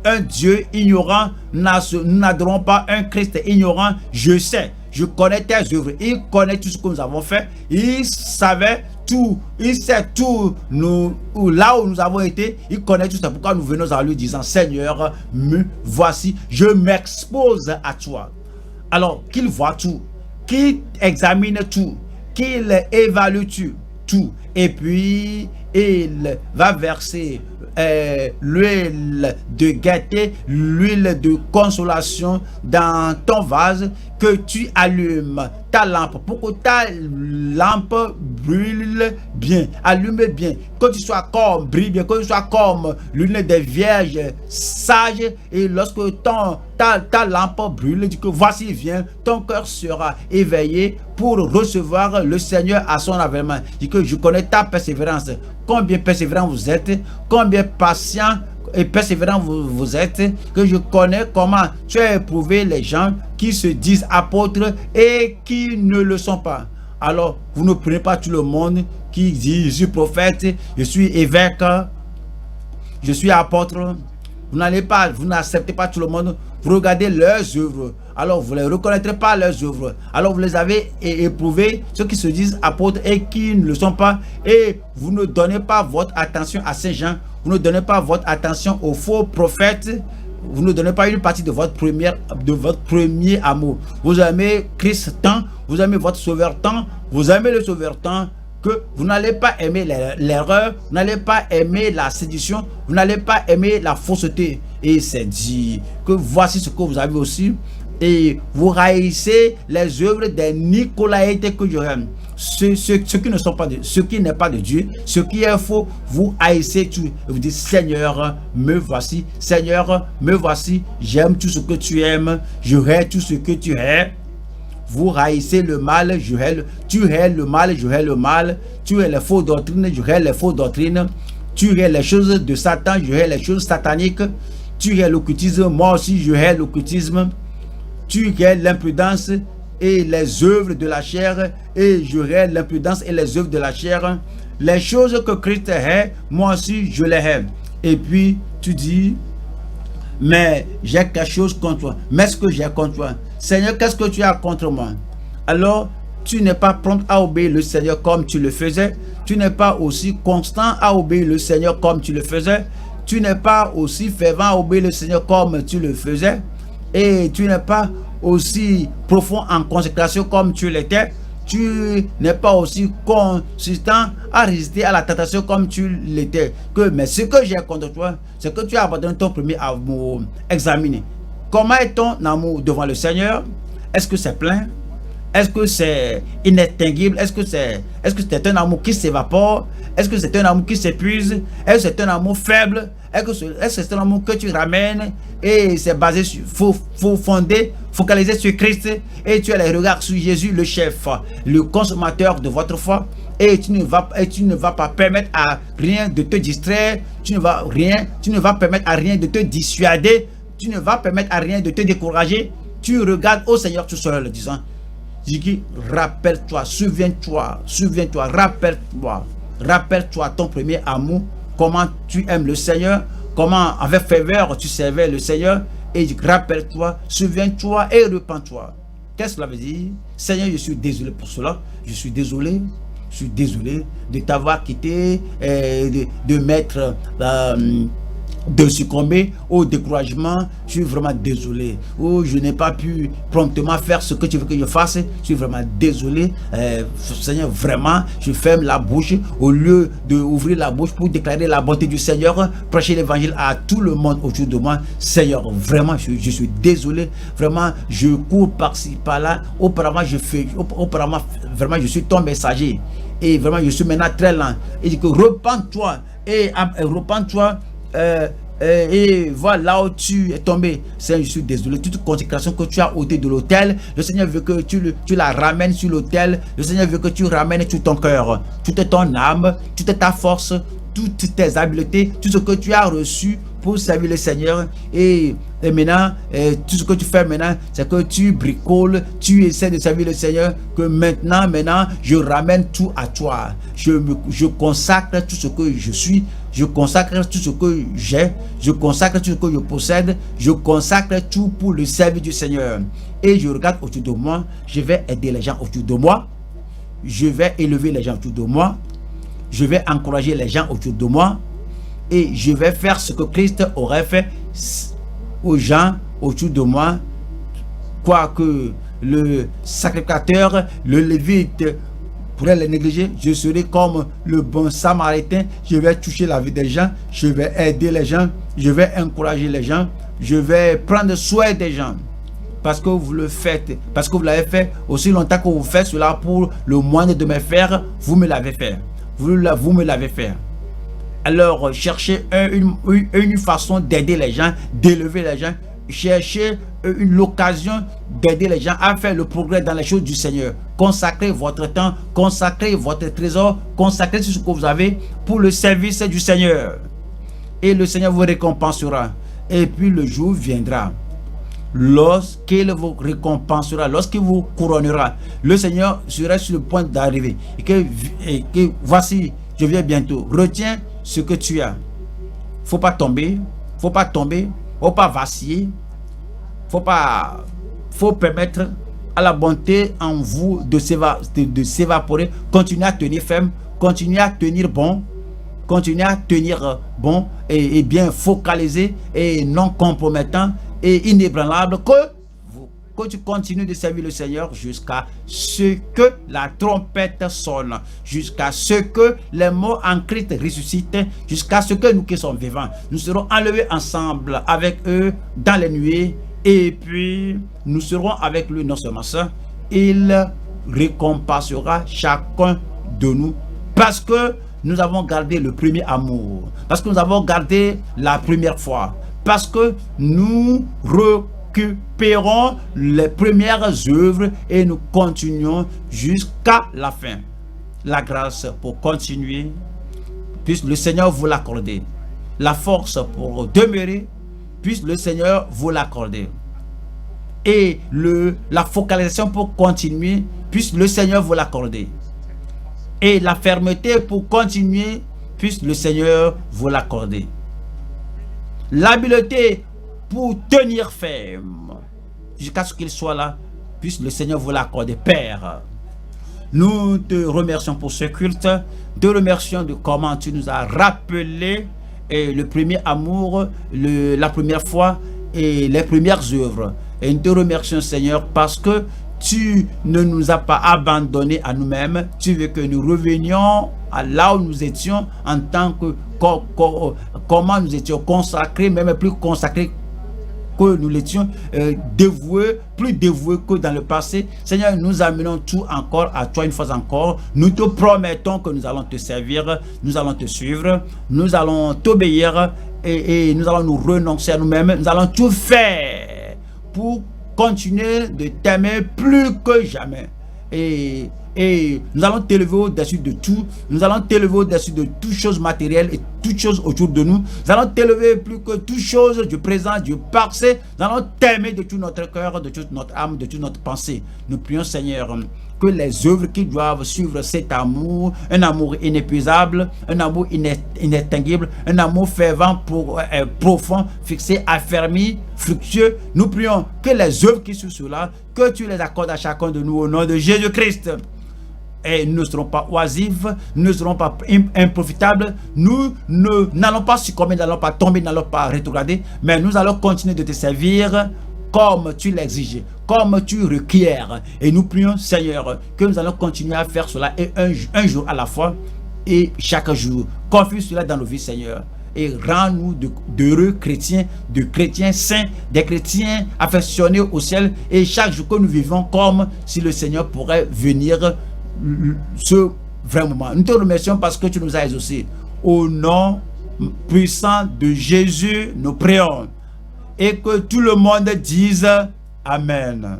un Dieu ignorant, nous n'adorons pas un Christ ignorant. Je sais je connais tes œuvres. Il connaît tout ce que nous avons fait. Il savait tout. Il sait tout. Là où nous avons été, il connaît tout. C'est pourquoi nous venons à lui disant, Seigneur, me voici. Je m'expose à toi. Alors, qu'il voit tout, qu'il examine tout, qu'il évalue tout. Et puis, il va verser l'huile de gaieté, l'huile de consolation dans ton vase, que tu allumes ta lampe pour que ta lampe brûle bien, allume bien, que tu sois comme, brille bien, que tu sois comme l'une des vierges sages. Et lorsque ta lampe brûle, dit que voici vient, ton cœur sera éveillé pour recevoir le Seigneur à son avènement. Dit que je connais ta persévérance, combien persévérant vous êtes, combien patient et persévérant vous êtes, que je connais comment tu as éprouvé les gens qui se disent apôtres et qui ne le sont pas. Alors, vous ne prenez pas tout le monde qui dit je suis prophète, je suis évêque, je suis apôtre. Vous n'acceptez pas tout le monde. Vous regardez leurs œuvres. Alors, vous ne les reconnaîtrez pas leurs œuvres. Alors, vous les avez éprouvés, ceux qui se disent apôtres et qui ne le sont pas. Et vous ne donnez pas votre attention à ces gens. Vous ne donnez pas votre attention aux faux prophètes. Vous ne donnez pas une partie de votre premier amour. Vous aimez Christ tant, vous aimez votre Sauveur tant, vous aimez le Sauveur tant, que vous n'allez pas aimer l'erreur, vous n'allez pas aimer la séduction, vous n'allez pas aimer la fausseté. Et c'est dit que voici ce que vous avez aussi. Et vous haïssez les œuvres des nicolaïtes que je aime. Ceux qui ne sont pas de, ce qui n'est pas de Dieu, ce qui est faux, vous haïssez tout. Et vous dites, Seigneur, me voici. Seigneur, me voici. J'aime tout ce que tu aimes. Je hais tout ce que tu hais. Vous haïssez le mal, tu hais le mal, je hais le mal. Tu hais les fausses doctrines, je hais les fausses doctrines. Tu hais les choses de Satan, je hais les choses sataniques. Tu hais l'occultisme, moi aussi je hais l'occultisme. Tu hais l'imprudence et les œuvres de la chair, et je hais l'impudence et les œuvres de la chair. Les choses que Christ hait, moi aussi je les hais. Et puis tu dis, mais j'ai quelque chose contre toi. Mais ce que j'ai contre toi, Seigneur, qu'est-ce que tu as contre moi? Alors, tu n'es pas prompt à obéir le Seigneur comme tu le faisais. Tu n'es pas aussi constant à obéir le Seigneur comme tu le faisais. Tu n'es pas aussi fervent à obéir le Seigneur comme tu le faisais. Et tu n'es pas aussi profond en consécration comme tu l'étais. Tu n'es pas aussi consistant à résister à la tentation comme tu l'étais. Mais ce que j'ai contre toi, c'est que tu as abandonné ton premier amour. Examine. Comment est ton amour devant le Seigneur? Est-ce que c'est plein? Est-ce que c'est inextinguible? Est-ce que c'est un amour qui s'évapore? Est-ce que c'est un amour qui s'épuise? Est-ce que c'est un amour faible? Est-ce que c'est un amour que tu ramènes et c'est basé sur, focalisé sur Christ, et tu as les regards sur Jésus, le chef, le consommateur de votre foi, et tu ne vas pas permettre à rien de te distraire, tu ne vas permettre à rien de te dissuader, tu ne vas permettre à rien de te décourager. Tu regardes au Seigneur tout seul, le disant, rappelle-toi, souviens-toi, rappelle-toi ton premier amour, comment tu aimes le Seigneur, comment avec ferveur tu servais le Seigneur, et rappelle-toi, souviens-toi et repens-toi. Qu'est-ce que cela veut dire? Seigneur, je suis désolé pour cela, je suis désolé de t'avoir quitté, de mettre de succomber au découragement. Je suis vraiment désolé. Oh, je n'ai pas pu promptement faire ce que tu veux que je fasse. Je suis vraiment désolé. Seigneur, vraiment, je ferme la bouche au lieu d'ouvrir la bouche pour déclarer la bonté du Seigneur, prêcher l'évangile à tout le monde autour de moi. Seigneur, vraiment, je suis désolé. Vraiment, je cours par-ci, par-là. Auparavant, vraiment, je suis ton messager. Et vraiment, je suis maintenant très lent. Et dit que repens-toi. Et repens-toi. Et voilà là où tu es tombé. Seigneur, je suis désolé. Toute consécration que tu as ôtée de l'autel, le Seigneur veut que tu la ramènes sur l'autel. Le Seigneur veut que tu ramènes tout ton cœur, toute ton âme, toute ta force, toutes tes habiletés, tout ce que tu as reçu pour servir le Seigneur. Et maintenant, tout ce que tu fais maintenant, c'est que tu bricoles, tu essaies de servir le Seigneur. Que maintenant, je ramène tout à toi. Je consacre tout ce que je suis je consacre tout ce que j'ai, je consacre tout ce que je possède, je consacre tout pour le service du Seigneur. Et je regarde autour de moi, je vais aider les gens autour de moi, je vais élever les gens autour de moi, je vais encourager les gens autour de moi, et je vais faire ce que Christ aurait fait aux gens autour de moi, quoique le sacrificateur, le lévite pourrait les négliger, je serai comme le bon samaritain, je vais toucher la vie des gens, je vais aider les gens, je vais encourager les gens, je vais prendre soin des gens. Parce que vous le faites, parce que vous l'avez fait aussi longtemps que vous faites cela pour le moyen de me faire, vous me l'avez fait. Vous me l'avez fait. Alors, cherchez une façon d'aider les gens, d'élever les gens. Cherchez l'occasion d'aider les gens à faire le progrès dans les choses du Seigneur. Consacrez votre temps, consacrez votre trésor, consacrez tout ce que vous avez pour le service du Seigneur. Et le Seigneur vous récompensera. Et puis le jour viendra, lorsqu'il vous récompensera, lorsqu'il vous couronnera, le Seigneur sera sur le point d'arriver. Et que voici, je viens bientôt. Retiens ce que tu as. Faut pas tomber, faut pas vaciller, faut permettre à la bonté en vous de s'évaporer. Continuez à tenir ferme, continuez à tenir bon, et bien focalisé et non compromettant et inébranlable, que tu continues de servir le Seigneur jusqu'à ce que la trompette sonne, jusqu'à ce que les morts en Christ ressuscitent, jusqu'à ce que nous qui sommes vivants, nous serons enlevés ensemble avec eux dans les nuées, et puis nous serons avec lui non seulement ça, il récompensera chacun de nous parce que nous avons gardé le premier amour, parce que nous avons gardé la première foi, parce que nous récupérons les premières œuvres et nous continuons jusqu'à la fin. La grâce pour continuer, puisse le Seigneur vous l'accorder. La force pour demeurer, puisse le Seigneur vous l'accorder. Et la focalisation pour continuer, puisse le Seigneur vous l'accorder. Et la fermeté pour continuer, puisse le Seigneur vous l'accorder. L'habileté pour tenir ferme jusqu'à ce qu'il soit là, puisse le Seigneur vous l'accorder. Père, nous te remercions pour ce culte, te remercions de comment tu nous as rappelé le premier amour, la première foi et les premières œuvres. Et nous te remercions, Seigneur, parce que tu ne nous as pas abandonnés à nous-mêmes. Tu veux que nous revenions à là où nous étions en tant que comment nous étions consacrés, même plus consacrés que nous l'étions, dévoués, plus dévoués que dans le passé. Seigneur, nous amenons tout encore à toi une fois encore. Nous te promettons que nous allons te servir, nous allons te suivre, nous allons t'obéir et nous allons nous renoncer à nous-mêmes. Nous allons tout faire pour continuer de t'aimer plus que jamais. Et nous allons t'élever au-dessus de tout. Nous allons t'élever au-dessus de toutes choses matérielles et toutes choses autour de nous. Nous allons t'élever plus que toutes choses du présent, du passé. Nous allons t'aimer de tout notre cœur, de toute notre âme, de toute notre pensée. Nous prions, Seigneur, que les œuvres qui doivent suivre cet amour, un amour inépuisable, un amour inéteignible, un amour fervent, profond, fixé, affermi, fructueux. Nous prions que les œuvres qui sont cela, que tu les accordes à chacun de nous au nom de Jésus-Christ. Et nous ne serons pas oisifs, nous ne serons pas improfitables, nous n'allons pas succomber, nous n'allons pas tomber, nous n'allons pas rétrograder, mais nous allons continuer de te servir comme tu l'exiges, comme tu requiers. Et nous prions, Seigneur, que nous allons continuer à faire cela et un jour à la fois et chaque jour. Confie cela dans nos vies, Seigneur. Et rends-nous d'heureux chrétiens, de chrétiens saints, des chrétiens affectionnés au ciel. Et chaque jour que nous vivons comme si le Seigneur pourrait venir ce vrai moment. Nous te remercions parce que tu nous as exaucés. Au nom puissant de Jésus, nous prions. Et que tout le monde dise Amen.